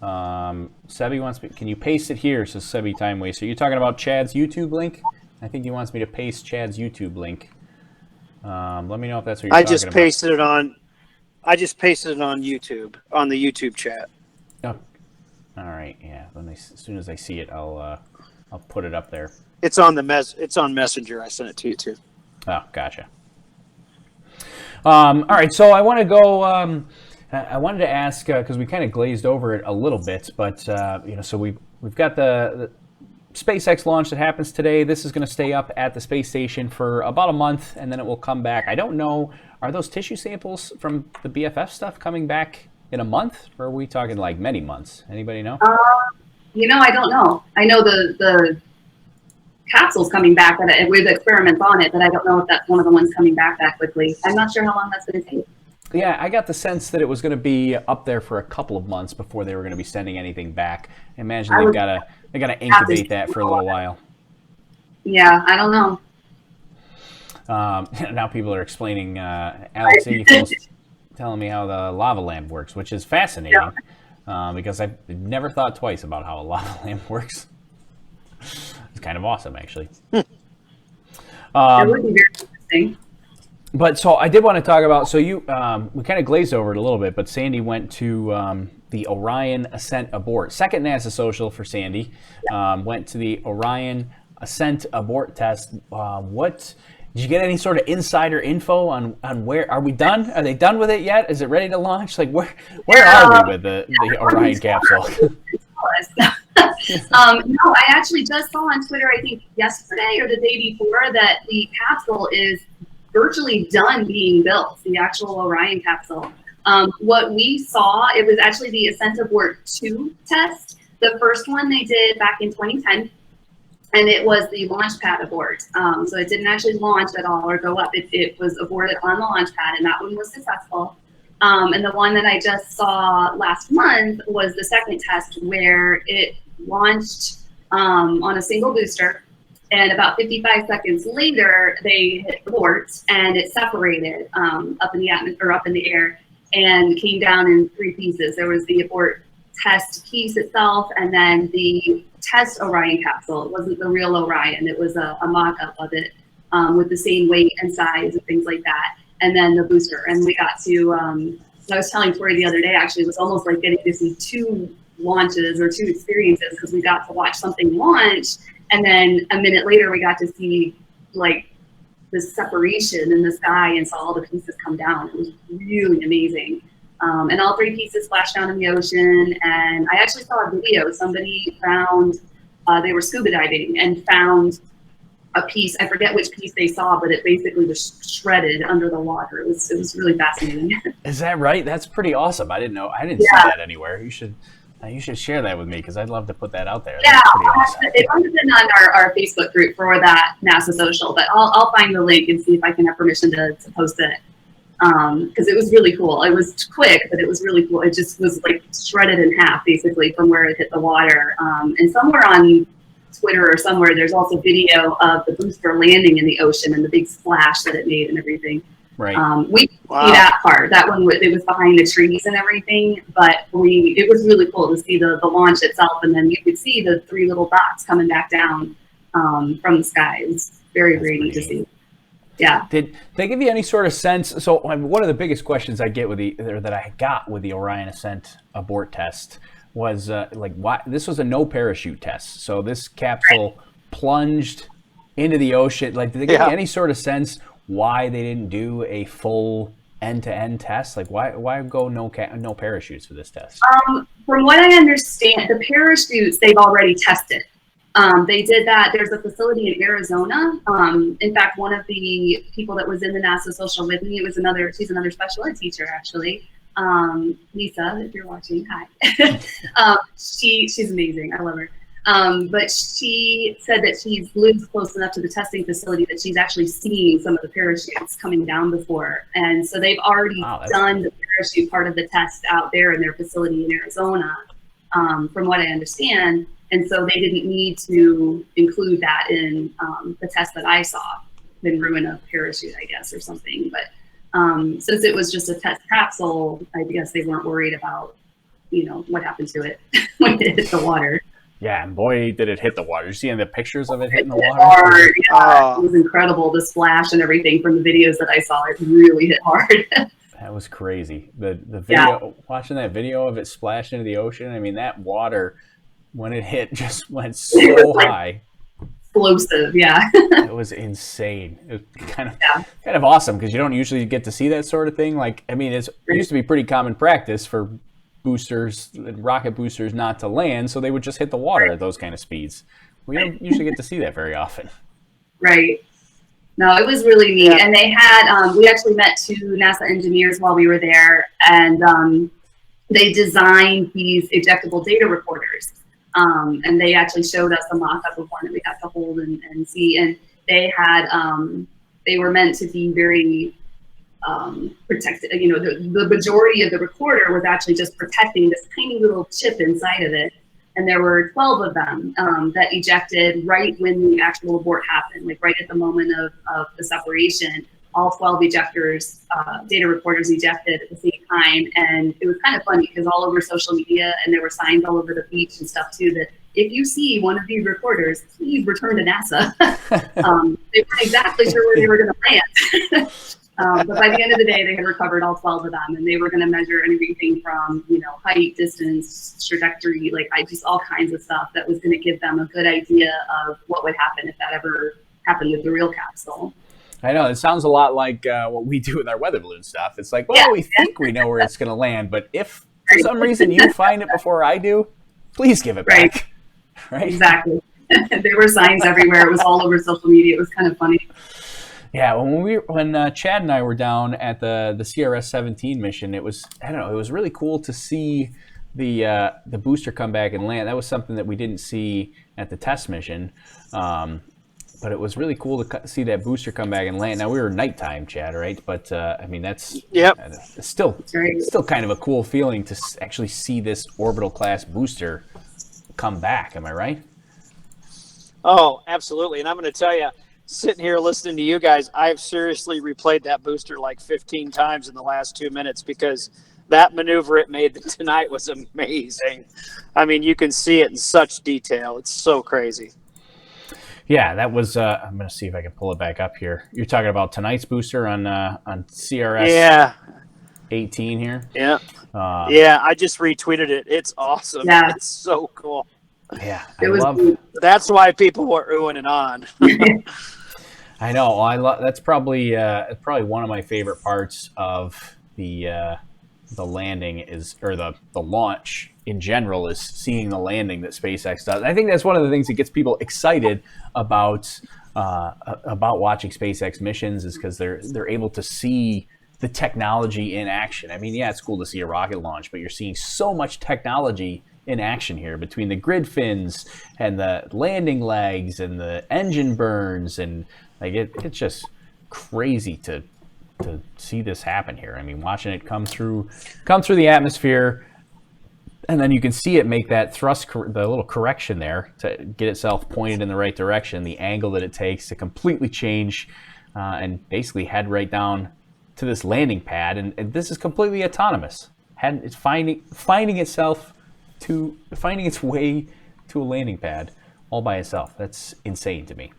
Sebi wants me. Can you paste it here? Says Sebi Time Waster. Are you talking about Chad's YouTube link? I think he wants me to paste Chad's YouTube link. Let me know if that's what you're talking about. I just pasted it on YouTube, on the YouTube chat. Oh, all right. Yeah. As soon as I see it, I'll put it up there. It's on it's on Messenger. I sent it to you too. Oh, gotcha. All right. So I want to go. I wanted to ask because we kind of glazed over it a little bit, but so we've got the SpaceX launch that happens today. This is going to stay up at the space station for about a month, and then it will come back. I don't know. Are those tissue samples from the BFF stuff coming back in a month, or are we talking like many months? Anybody know? I don't know. I know the capsule's coming back with experiments on it, but I don't know if that's one of the ones coming back that quickly. I'm not sure how long that's going to take. Yeah, I got the sense that it was going to be up there for a couple of months before they were going to be sending anything back. I imagine they got to incubate that for a little while. Yeah, I don't know. Now people are explaining, Alex Iggy's telling me how the lava lamp works, which is fascinating because I've never thought twice about how a lava lamp works. It's kind of awesome, actually. It would be very interesting. But so I did want to talk about, so you, we kind of glazed over it a little bit, but Sandy went to the Orion Ascent Abort. Second NASA social for Sandy. Went to the Orion Ascent Abort test. What, did you get any sort of insider info on where, are we done? Are they done with it yet? Is it ready to launch? Like where are we with the Orion capsule? No, I actually just saw on Twitter, I think yesterday or the day before, that the capsule is virtually done being built, the actual Orion capsule. What we saw, it was actually the Ascent Abort 2 test. The first one they did back in 2010, and it was the launch pad abort. So it didn't actually launch at all or go up. It was aborted on the launch pad, and that one was successful. And the one that I just saw last month was the second test, where it launched on a single booster. And about 55 seconds later, they hit abort, and it separated up in the atmosphere, or up in the air, and came down in 3 pieces. There was the abort test piece itself, and then the test Orion capsule. It wasn't the real Orion; it was a mock-up of it with the same weight and size and things like that. And then the booster. And we got to. I was telling Tori the other day. Actually, it was almost like getting to see 2 launches or 2 experiences, because we got to watch something launch. And then a minute later, we got to see like the separation in the sky and saw all the pieces come down. It was really amazing. And all 3 pieces splashed down in the ocean. And I actually saw a video. Somebody found, they were scuba diving and found a piece. I forget which piece they saw, but it basically was shredded under the water. It was really fascinating. Is that right? That's pretty awesome. I didn't know. I didn't see that anywhere. You should share that with me, because I'd love to put that out there. Yeah, That's pretty awesome. it must have been on our Facebook group for that NASA social, but I'll find the link and see if I can have permission to post it, because it was really cool. It was quick, but it was really cool. It just was like shredded in half, basically, from where it hit the water. And somewhere on Twitter or somewhere, there's also video of the booster landing in the ocean and the big splash that it made and everything. Right. We didn't see that part. That one, it was behind the trees and everything, but it was really cool to see the launch itself, and then you could see the 3 little dots coming back down from the sky. It was very neat to see. Yeah. Did they give you any sort of sense? So one of the biggest questions I get with that I got with the Orion Ascent Abort test was like, why this was a no parachute test. So this capsule plunged into the ocean. Like, did they give you any sort of sense why they didn't do a full end-to-end test? Like, why go no parachutes for this test? From what I understand, the parachutes they've already tested. They did that. There's a facility in Arizona. In fact, one of the people that was in the NASA social with me, she's another special ed teacher, actually. Lisa, if you're watching, hi. She's amazing. I love her. But she said that she's lived close enough to the testing facility that she's actually seen some of the parachutes coming down before. And so they've already done the parachute part of the test out there in their facility in Arizona, from what I understand. And so they didn't need to include that in the test that I saw. Didn't ruin a parachute, I guess, or something. But since it was just a test capsule, I guess they weren't worried about, what happened to it when it hit the water. Yeah, and boy, did it hit the water. You see the pictures of it hitting the water? Hard. Yeah, it was incredible, the splash and everything from the videos that I saw. It really hit hard. That was crazy. The video, watching that video of it splash into the ocean, I mean, that water, when it hit, just went so high. Explosive, yeah. It was insane. It was kind of awesome, because you don't usually get to see that sort of thing. Like, I mean, it used to be pretty common practice for boosters, rocket boosters, not to land, so they would just hit the water at those kind of speeds. We don't usually get to see that very often. Right. No, it was really neat. And they had, we actually met 2 NASA engineers while we were there, and they designed these ejectable data recorders. And they actually showed us a mock-up of one that we got to hold and see. And they had, they were meant to be very protected. The majority of the recorder was actually just protecting this tiny little chip inside of it. And there were 12 of them that ejected right when the actual abort happened, like right at the moment of the separation. All 12 ejectors, data recorders ejected at the same time. And it was kind of funny because all over social media, and there were signs all over the beach and stuff too, that if you see one of these recorders, please return to NASA. They weren't exactly sure where they were going to land. But by the end of the day, they had recovered all 12 of them, and they were going to measure everything from, height, distance, trajectory, just all kinds of stuff that was going to give them a good idea of what would happen if that ever happened with the real capsule. I know, it sounds a lot like what we do with our weather balloon stuff. It's like, well, we think we know where it's going to land, but if for some reason you find it before I do, please give it back. Right? Exactly. There were signs everywhere. It was all over social media. It was kind of funny. Yeah, when Chad and I were down at the CRS-17 mission, it was really cool to see the booster come back and land. That was something that we didn't see at the test mission, but it was really cool to see that booster come back and land. Now we were nighttime, Chad, right? But that's still kind of a cool feeling to actually see this orbital class booster come back. Am I right? Oh, absolutely. And I'm going to tell you, sitting here listening to you guys, I've seriously replayed that booster like 15 times in the last 2 minutes because that maneuver it made tonight was amazing. I mean, you can see it in such detail. It's so crazy. Yeah, that was. I'm going to see if I can pull it back up here. You're talking about tonight's booster on CRS 18 here. Yeah. I just retweeted it. It's awesome. Yeah. It's so cool. Yeah, That's why people were oohing and on. I know. That's probably one of my favorite parts of the landing the launch in general is seeing the landing that SpaceX does. I think that's one of the things that gets people excited about watching SpaceX missions is because they're able to see the technology in action. I mean, yeah, it's cool to see a rocket launch, but you're seeing so much technology in action here between the grid fins and the landing legs and the engine burns, and it's just crazy to see this happen here. I mean, watching it come through the atmosphere, and then you can see it make that thrust, the little correction there to get itself pointed in the right direction, the angle that it takes to completely change and basically head right down to this landing pad, and this is completely autonomous. It's finding its way to a landing pad all by itself. That's insane to me.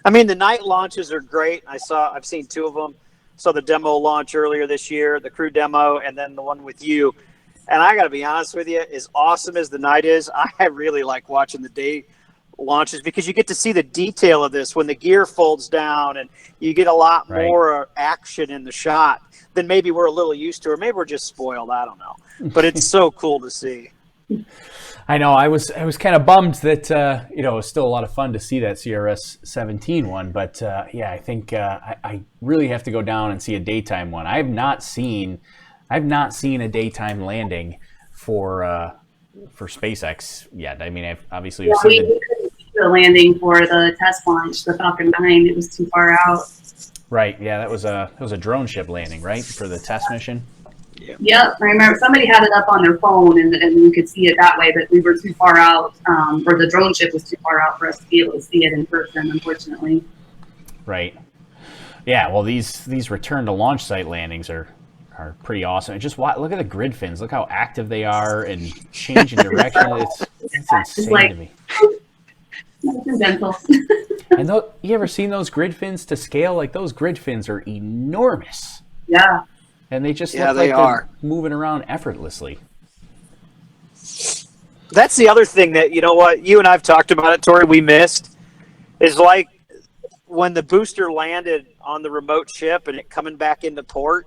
I mean, the night launches are great. I've seen 2 of them. Saw the demo launch earlier this year, the crew demo, and then the one with you. And I got to be honest with you, as awesome as the night is, I really like watching the day launches because you get to see the detail of this when the gear folds down and you get a lot more action in the shot than maybe we're a little used to, or maybe we're just spoiled. I don't know, but it's so cool to see. I know. I was kind of bummed that it was still a lot of fun to see that CRS-17 one, but I think I really have to go down and see a daytime one. I've not seen a daytime landing for SpaceX yet. I mean, obviously we've seen the landing for the test launch, the Falcon 9. It was too far out. Right. Yeah, that was a drone ship landing, right, for the test mission. Yep. I remember somebody had it up on their phone, and you could see it that way, but we were too far out, or the drone ship was too far out for us to be able to see it in person, unfortunately. Right. Yeah. Well, these return to launch site landings are pretty awesome. And just look at the grid fins. Look how active they are and changing direction. It's insane to me. Incidental. And you ever seen those grid fins to scale? Like, those grid fins are enormous. Yeah. And they just look like they're moving around effortlessly. That's the other thing that, you and I've talked about it, Tori, we missed, is like when the booster landed on the remote ship and it coming back into port.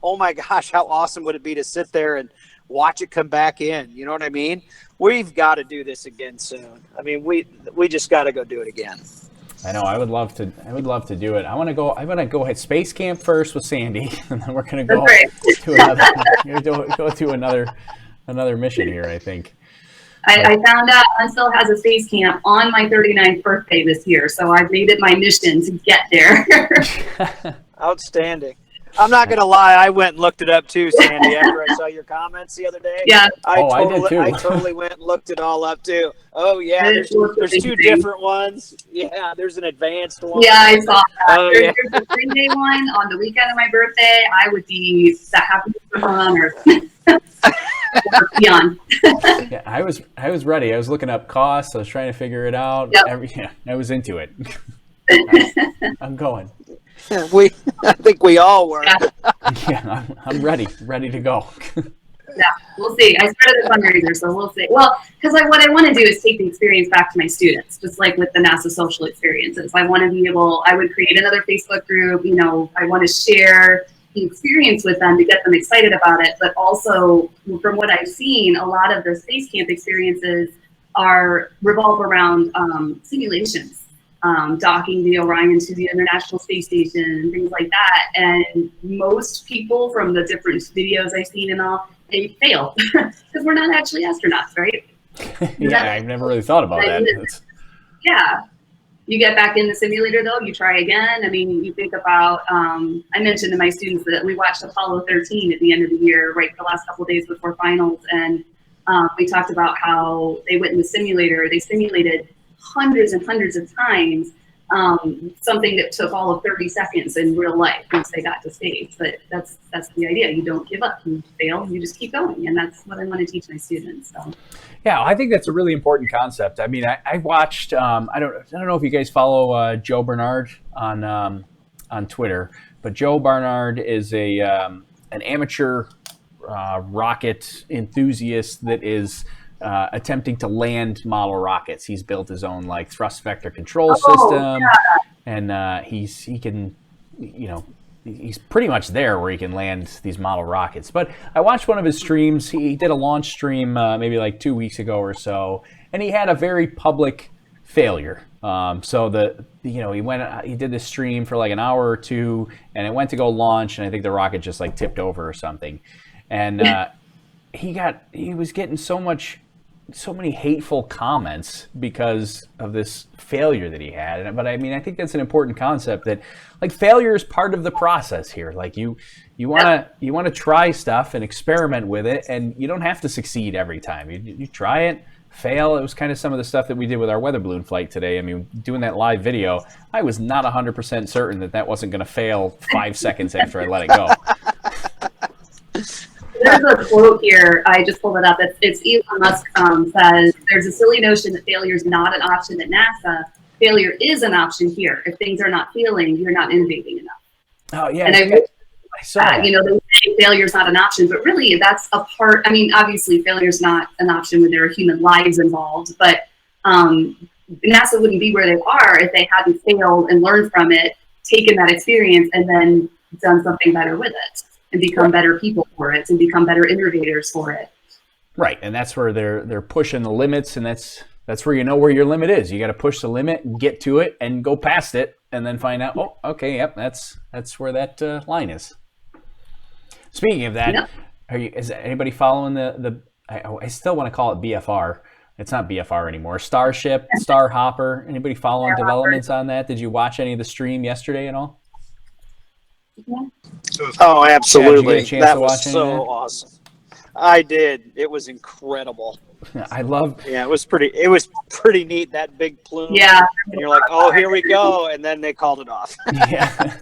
Oh my gosh, how awesome would it be to sit there and watch it come back in? You know what I mean? We've got to do this again soon. I mean, we just got to go do it again. I know. I would love to do it. I want to go hit space camp first with Sandy, and then we're going to go to another mission here, I think. I found out Huntsville has a space camp on my 39th birthday this year, so I've made it my mission to get there. Outstanding. I'm not going to lie. I went and looked it up too, Sandy, after I saw your comments the other day. Yeah. I did too. I totally went and looked it all up too. Oh, yeah. There's 2 different ones. Yeah, there's an advanced one. Yeah, I saw that. Oh, there's a 3-day one on the weekend of my birthday. I would be the happiest person on earth. or beyond. Yeah, I was ready. I was looking up costs. I was trying to figure it out. Yep. I was into it. I'm going. I think we all were. Yeah, I'm ready to go. Yeah, we'll see. I started a fundraiser, so we'll see. Well, because what I want to do is take the experience back to my students, just like with the NASA social experiences. I want to be able, I would create another Facebook group, I want to share the experience with them to get them excited about it. But also, from what I've seen, a lot of the space camp experiences revolve around simulations. Docking the Orion to the International Space Station and things like that. And most people from the different videos I've seen and all, they fail because we're not actually astronauts, right? Yeah, I've never really thought about that. Yeah. You get back in the simulator though, you try again. I mean, you think about, I mentioned to my students that we watched Apollo 13 at the end of the year, right, the last couple of days before finals. And we talked about how they went in the simulator, they simulated hundreds and hundreds of times something that took all of 30 seconds in real life once they got to space. But that's the idea. You don't give up. You fail. You just keep going, and that's what I want to teach my students. So. Yeah, I think that's a really important concept. I mean, I watched. I don't know if you guys follow Joe Bernard on Twitter, but Joe Bernard is an amateur rocket enthusiast that is attempting to land model rockets. He's built his own thrust vector control system, and he can, he's pretty much there where he can land these model rockets. But I watched one of his streams. He did a launch stream maybe 2 weeks ago or so, and he had a very public failure. So he did this stream for an hour or two, and it went to go launch, and I think the rocket just tipped over or something, and he was getting so many hateful comments because of this failure that he had. But I mean, I think that's an important concept, that failure is part of the process here. You want to try stuff and experiment with it, and you don't have to succeed every time. You try it, fail. It was kind of some of the stuff that we did with our weather balloon flight today. I mean, doing that live video, I was not 100% certain that wasn't going to fail 5 seconds after I let it go. There's a quote here. I just pulled it up. It's Elon Musk says, "There's a silly notion that failure is not an option at NASA. Failure is an option here. If things are not failing, you're not innovating enough." Oh yeah, and I saw that. They say failure is not an option, but really that's a part. I mean, obviously failure is not an option when there are human lives involved, but NASA wouldn't be where they are if they hadn't failed and learned from it, taken that experience, and then done something better with it. And become better people for it, and become better innovators for it. Right, and that's where they're pushing the limits, and that's where you know where your limit is. You got to push the limit, and get to it, and go past it, and then find out. Oh, okay, yep, that's where that line is. Speaking of that, is anybody following the? I still want to call it BFR. It's not BFR anymore. Starship, Star Hopper. Anybody following developments on that? Did you watch any of the stream yesterday at all? Yeah. Oh, absolutely. Yeah, that was so awesome. I did. It was incredible. I love. Yeah, it was pretty neat, that big plume. Yeah. And you're like, oh, here we go, and then they called it off. Yeah.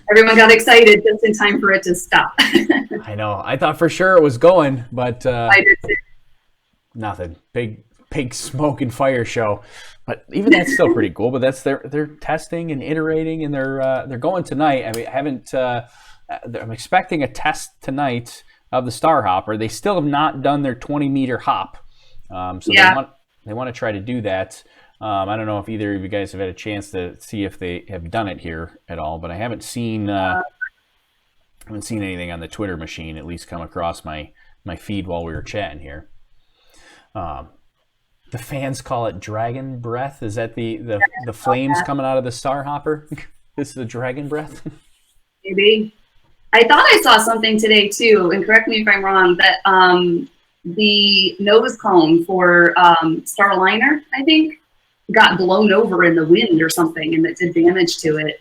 Everyone got excited just in time for it to stop. I know. I thought for sure it was going, but I did too. Nothing. Big smoke and fire show. But even that's still pretty cool. But that's they're testing and iterating, and they're going tonight. I mean, I'm expecting a test tonight of the Star Hopper. They still have not done their 20-meter hop, so they want to try to do that. I don't know if either of you guys have had a chance to see if they have done it here at all, but I haven't seen anything on the Twitter machine at least come across my feed while we were chatting here. The fans call it dragon breath. Is that the flames coming out of the Star Hopper? This is the dragon breath? Maybe. I thought I saw something today too, and correct me if I'm wrong, that the nose cone for Starliner, I think, got blown over in the wind or something, and it did damage to it.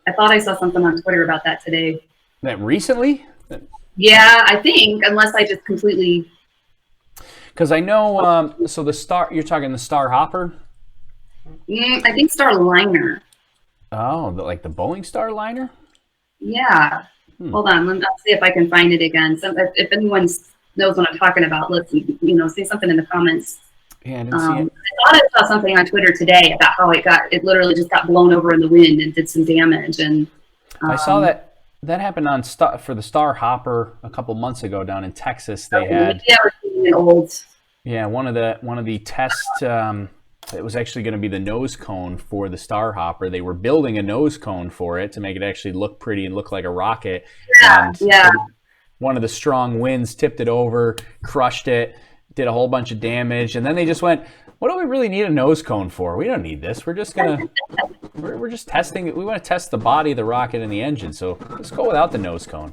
I thought I saw something on Twitter about that today. That recently? Yeah, I think, unless I just completely... Because I know, so you're talking the Star Hopper? I think Starliner. Oh, like the Boeing Starliner? Yeah. Hold on, let's see if I can find it again. So if anyone's knows what I'm talking about, listen, say something in the comments. Yeah, I didn't see it. I thought I saw something on Twitter today about how it literally just got blown over in the wind and did some damage. And I saw that happened on for the Star Hopper a couple months ago down in Texas. They had one of the tests. It was actually going to be the nose cone for the Star Hopper. They were building a nose cone for it to make it actually look pretty and look like a rocket. And one of the strong winds tipped it over, crushed it, did a whole bunch of damage, and then they just went, what do we really need a nose cone for? We don't need this. We're just we're just testing it. We want to test the body of the rocket and the engine, so let's go without the nose cone.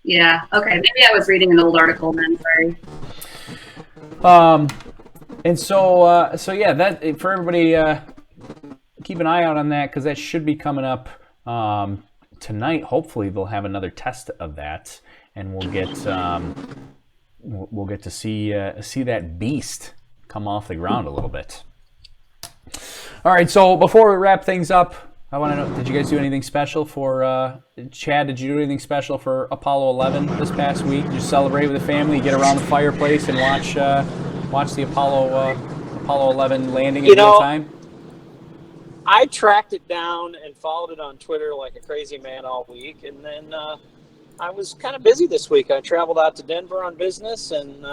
Yeah, okay. Maybe I was reading an old article then, sorry. And so yeah, that for everybody, keep an eye out on that, because that should be coming up tonight. Hopefully they'll have another test of that, and we'll get to see that beast come off the ground a little bit. All right, so before we wrap things up, I want to know, did you guys do anything special for Chad? Did you do anything special for Apollo 11 this past week? Did you celebrate with the family, get around the fireplace, and watch the Apollo 11 landing in real time? I tracked it down and followed it on Twitter like a crazy man all week, and then I was kind of busy this week. I traveled out to Denver on business and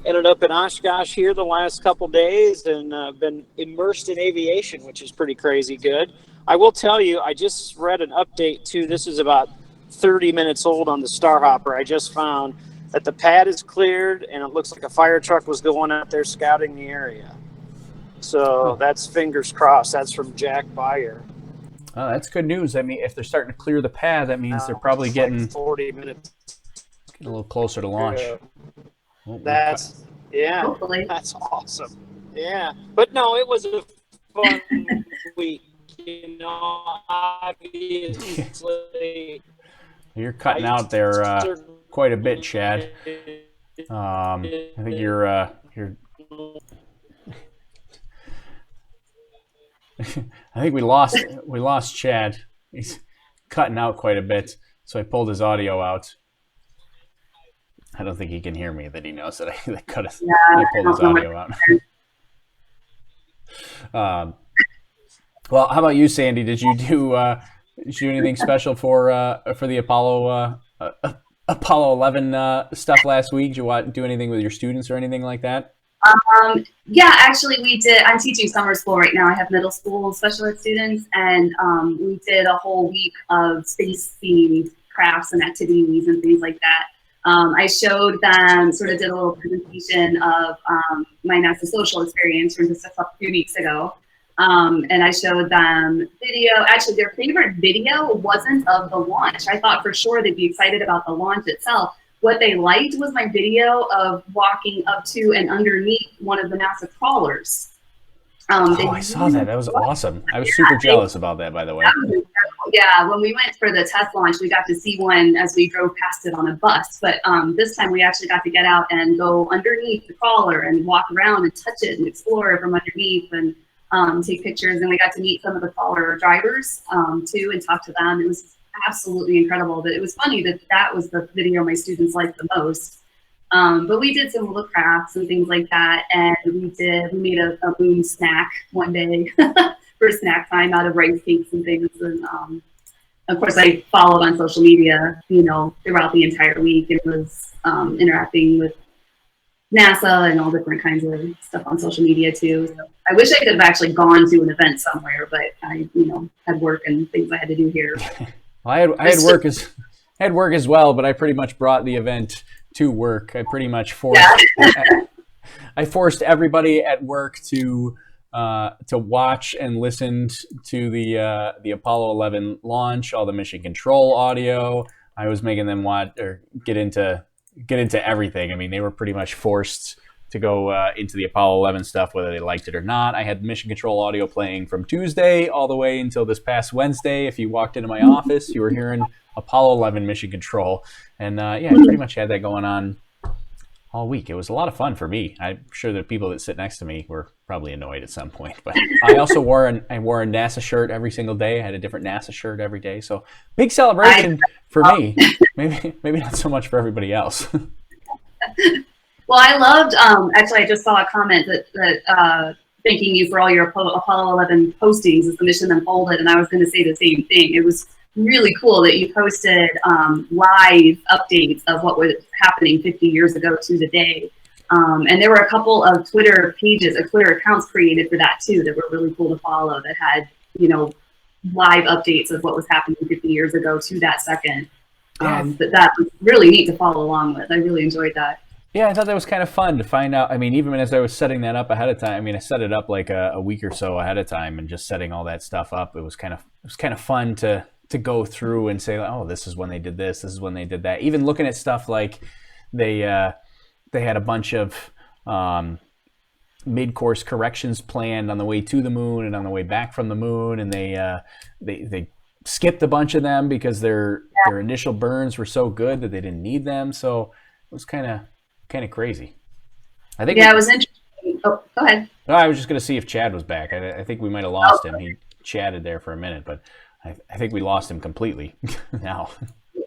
ended up in Oshkosh here the last couple days, and been immersed in aviation, which is pretty crazy good. I will tell you, I just read an update too. This is about 30 minutes old on the Star Hopper. I just found that the pad is cleared, and it looks like a fire truck was going out there scouting the area. So that's fingers crossed. That's from Jack Beyer. Oh, that's good news. I mean, if they're starting to clear the pad, that means they're probably getting like 40 minutes. Getting a little closer to launch. That's that's awesome. Yeah, but no, it was a fun week. Obviously, you're cutting out there quite a bit, Chad. I think you're. I think we lost Chad. He's cutting out quite a bit, so I pulled his audio out. I don't think he can hear me. That he knows that I pulled his audio out. Well, how about you, Sandy? Did you do anything special for the Apollo 11 stuff last week? Did you do anything with your students or anything like that? Yeah, actually we did. I'm teaching summer school right now. I have middle school special ed students, and we did a whole week of space themed crafts and activities and things like that. I showed them, sort of did a little presentation of my NASA social experience from just a few weeks ago. And I showed them video. Actually, their favorite video wasn't of the launch. I thought for sure they'd be excited about the launch itself. What they liked was my video of walking up to and underneath one of the NASA crawlers. I saw that. That was awesome. I was super jealous about that, by the way. Yeah, when we went for the test launch, we got to see one as we drove past it on a bus. But this time we actually got to get out and go underneath the crawler and walk around and touch it and explore it from underneath and take pictures. And we got to meet some of the crawler drivers too and talk to them. It was absolutely incredible. But it was funny that was the video my students liked the most. But we did some little crafts and things like that, and we made a moon snack one day for snack time out of rice cakes and things. And of course, I followed on social media, throughout the entire week, and was interacting with NASA and all different kinds of stuff on social media too. So I wish I could have actually gone to an event somewhere, but I, had work and things I had to do here. Well, I had work as well, but I pretty much brought the event to work. I pretty much forced I forced everybody at work to watch and listen to the Apollo 11 launch, all the mission control audio. I was making them watch or get into everything. I mean, they were pretty much forced to go into the Apollo 11 stuff, whether they liked it or not. I had mission control audio playing from Tuesday all the way until this past Wednesday. If you walked into my office, you were hearing Apollo 11 mission control. And I pretty much had that going on all week. It was a lot of fun for me. I'm sure the people that sit next to me were probably annoyed at some point. But I also wore a NASA shirt every single day. I had a different NASA shirt every day. So big celebration for me. Maybe not so much for everybody else. Well, I loved, actually, I just saw a comment that thanking you for all your Apollo 11 postings as the mission unfolded, and I was going to say the same thing. It was really cool that you posted live updates of what was happening 50 years ago to the day. And there were a couple of Twitter pages, Twitter accounts created for that too, that were really cool to follow, that had, live updates of what was happening 50 years ago to that second. But that was really neat to follow along with. I really enjoyed that. Yeah, I thought that was kind of fun to find out. I mean, even as I was setting that up ahead of time, I mean, I set it up like a week or so ahead of time, and just setting all that stuff up, it was kind of fun to go through and say, oh, this is when they did this is when they did that. Even looking at stuff like they had a bunch of mid-course corrections planned on the way to the moon and on the way back from the moon, and they skipped a bunch of them because their initial burns were so good that they didn't need them. So it was kind of crazy. I think. Yeah, it was interesting. Oh, go ahead. No, I was just going to see if Chad was back. I think we might have lost him. He chatted there for a minute, but I think we lost him completely now.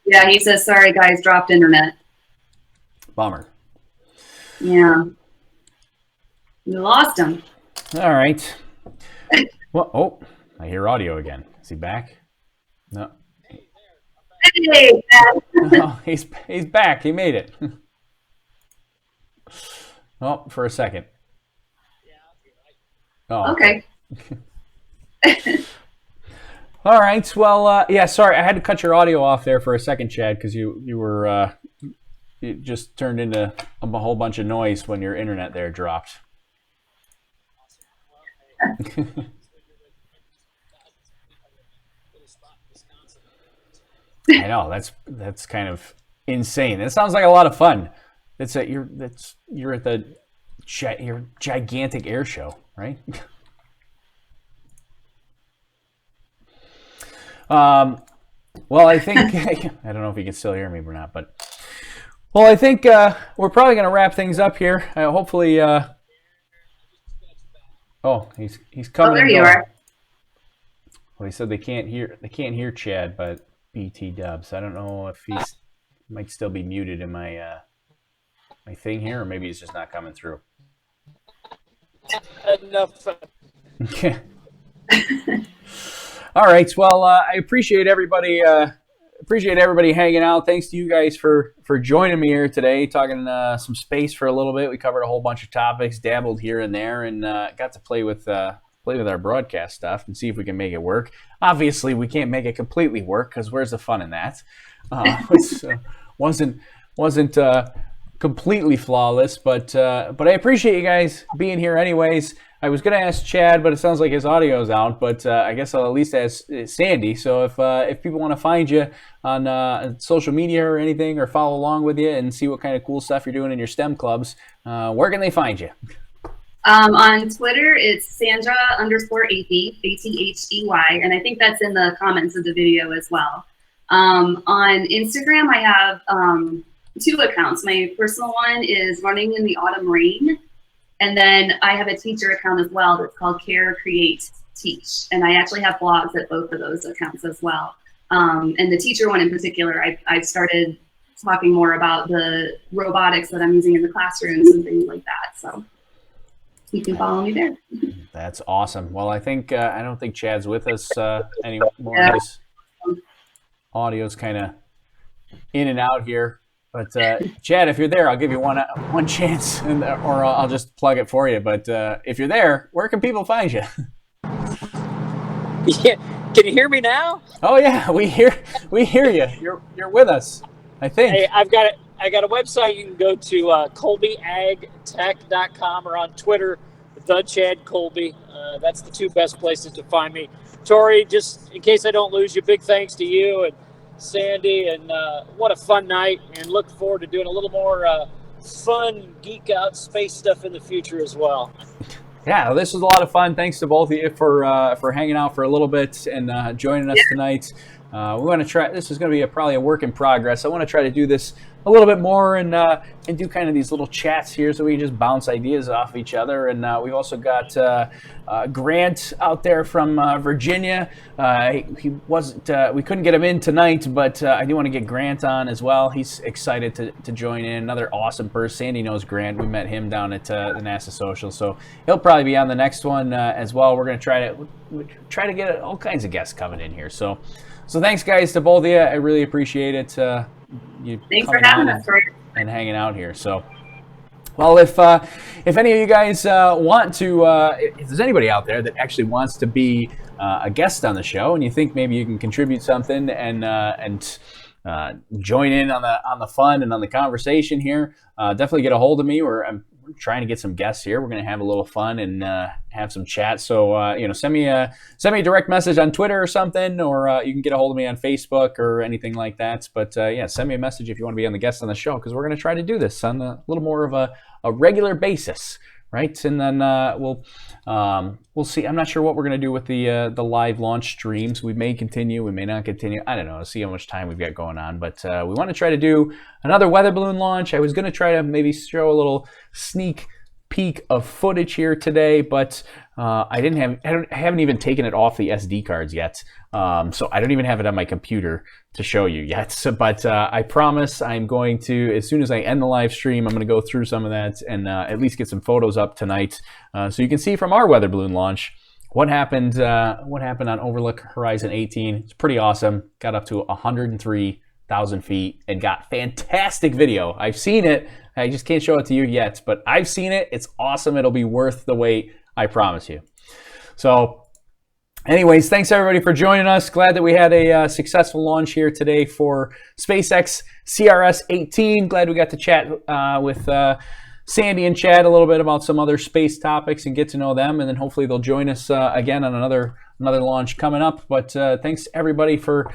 Yeah, he says, sorry, guys, dropped internet. Bummer. Yeah. We lost him. All right. Well, oh, I hear audio again. Is he back? No. Hey, Oh, he's back. He made it. Oh, for a second. Oh, okay. All right. Well, yeah. Sorry, I had to cut your audio off there for a second, Chad, because you were it just turned into a whole bunch of noise when your internet there dropped. I know that's kind of insane. It sounds like a lot of fun. You're at your gigantic air show, right? Well, I think I don't know if you can still hear me or not, but I think we're probably going to wrap things up here. Hopefully, oh, he's coming. Oh, there you are. Well, he said they can't hear Chad, but BT dubs. I don't know if he might still be muted in my my thing here, or maybe he's just not coming through. Enough. Okay. All right. Well, I appreciate everybody. Appreciate everybody hanging out. Thanks to you guys for joining me here today, talking some space for a little bit. We covered a whole bunch of topics, dabbled here and there, and got to play with our broadcast stuff and see if we can make it work. Obviously, we can't make it completely work because where's the fun in that? It wasn't completely flawless, but I appreciate you guys being here anyways. I was going to ask Chad, but it sounds like his audio's out, but I guess I'll at least ask Sandy. So if people want to find you on social media or anything, or follow along with you and see what kind of cool stuff you're doing in your STEM clubs, where can they find you? On Twitter, it's Sandra_Athey, Athey, and I think that's in the comments of the video as well. On Instagram, I have 2 accounts. My personal one is Running in the Autumn Rain, and then I have a teacher account as well that's called Care, Create, Teach, and I actually have blogs at both of those accounts as well. And the teacher one in particular, I've started talking more about the robotics that I'm using in the classrooms and things like that. So you can follow me there. That's awesome. Well, I think I don't think Chad's with us anymore. Yeah. His audio's kind of in and out here. But Chad, if you're there, I'll give you one chance, or I'll just plug it for you. But if you're there, where can people find you? Yeah. Can you hear me now? Oh yeah, we hear you. You're with us, I think. Hey, I got a website. You can go to colbyagtech.com, or on Twitter, the Chad Colby. That's the 2 best places to find me. Tori, just in case I don't lose you, big thanks to you and Sandy, and what a fun night, and look forward to doing a little more fun geek out space stuff in the future as well. Yeah, this was a lot of fun. Thanks to both of you for hanging out for a little bit and joining us tonight. We want to try. This is going to be probably a work in progress. I want to try to do this a little bit more and do kind of these little chats here, so we can just bounce ideas off each other. And we've also got Grant out there from Virginia. He wasn't. We couldn't get him in tonight, but I do want to get Grant on as well. He's excited to join in. Another awesome person. Sandy knows Grant. We met him down at the NASA Social, so he'll probably be on the next one as well. We're going to try to get all kinds of guests coming in here. So thanks, guys, to both of you. I really appreciate it. You Thanks for having us, and hanging out here. So, well, if any of you guys want to, if there's anybody out there that actually wants to be a guest on the show, and you think maybe you can contribute something and join in on the fun and on the conversation here, definitely get a hold of me. I'm trying to get some guests here. We're going to have a little fun and have some chat. So, send me a direct message on Twitter or something, or you can get a hold of me on Facebook or anything like that. But send me a message if you want to be on the guest on the show, because we're going to try to do this on a little more of a regular basis, right? And then we'll see. I'm not sure what we're going to do with the live launch streams. We may continue, we may not continue. I don't know. See how much time we've got going on. But we want to try to do another weather balloon launch. I was going to try to maybe show a little sneak peek of footage here today, but I haven't even taken it off the SD cards yet. So I don't even have it on my computer to show you yet. So, but I promise I'm going to, as soon as I end the live stream, I'm going to go through some of that and at least get some photos up tonight, so you can see from our weather balloon launch what happened on Overlook Horizon 18. It's pretty awesome. Got up to 103,000 feet and got fantastic video. I've seen it. I just can't show it to you yet, but I've seen it. It's awesome. It'll be worth the wait. I promise you. So anyways, thanks everybody for joining us. Glad that we had a successful launch here today for SpaceX CRS-18. Glad we got to chat with Sandy and Chad a little bit about some other space topics and get to know them, and then hopefully they'll join us again on another launch coming up. But thanks everybody for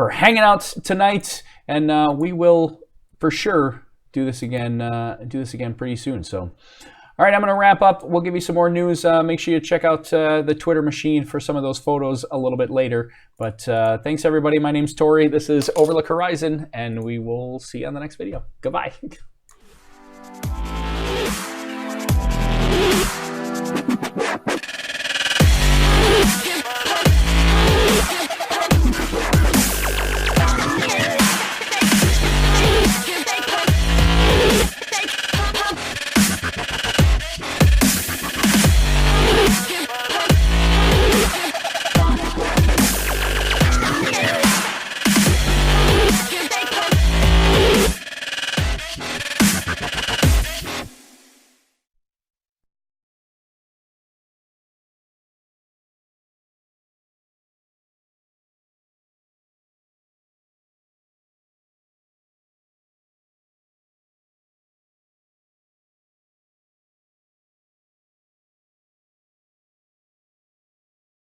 hanging out tonight, and we will for sure do this again pretty soon. So all right, I'm going to wrap up. We'll give you some more news. Make sure you check out the Twitter machine for some of those photos a little bit later. But thanks, everybody. My name's Tori. This is Overlook Horizon, and we will see you on the next video. Goodbye.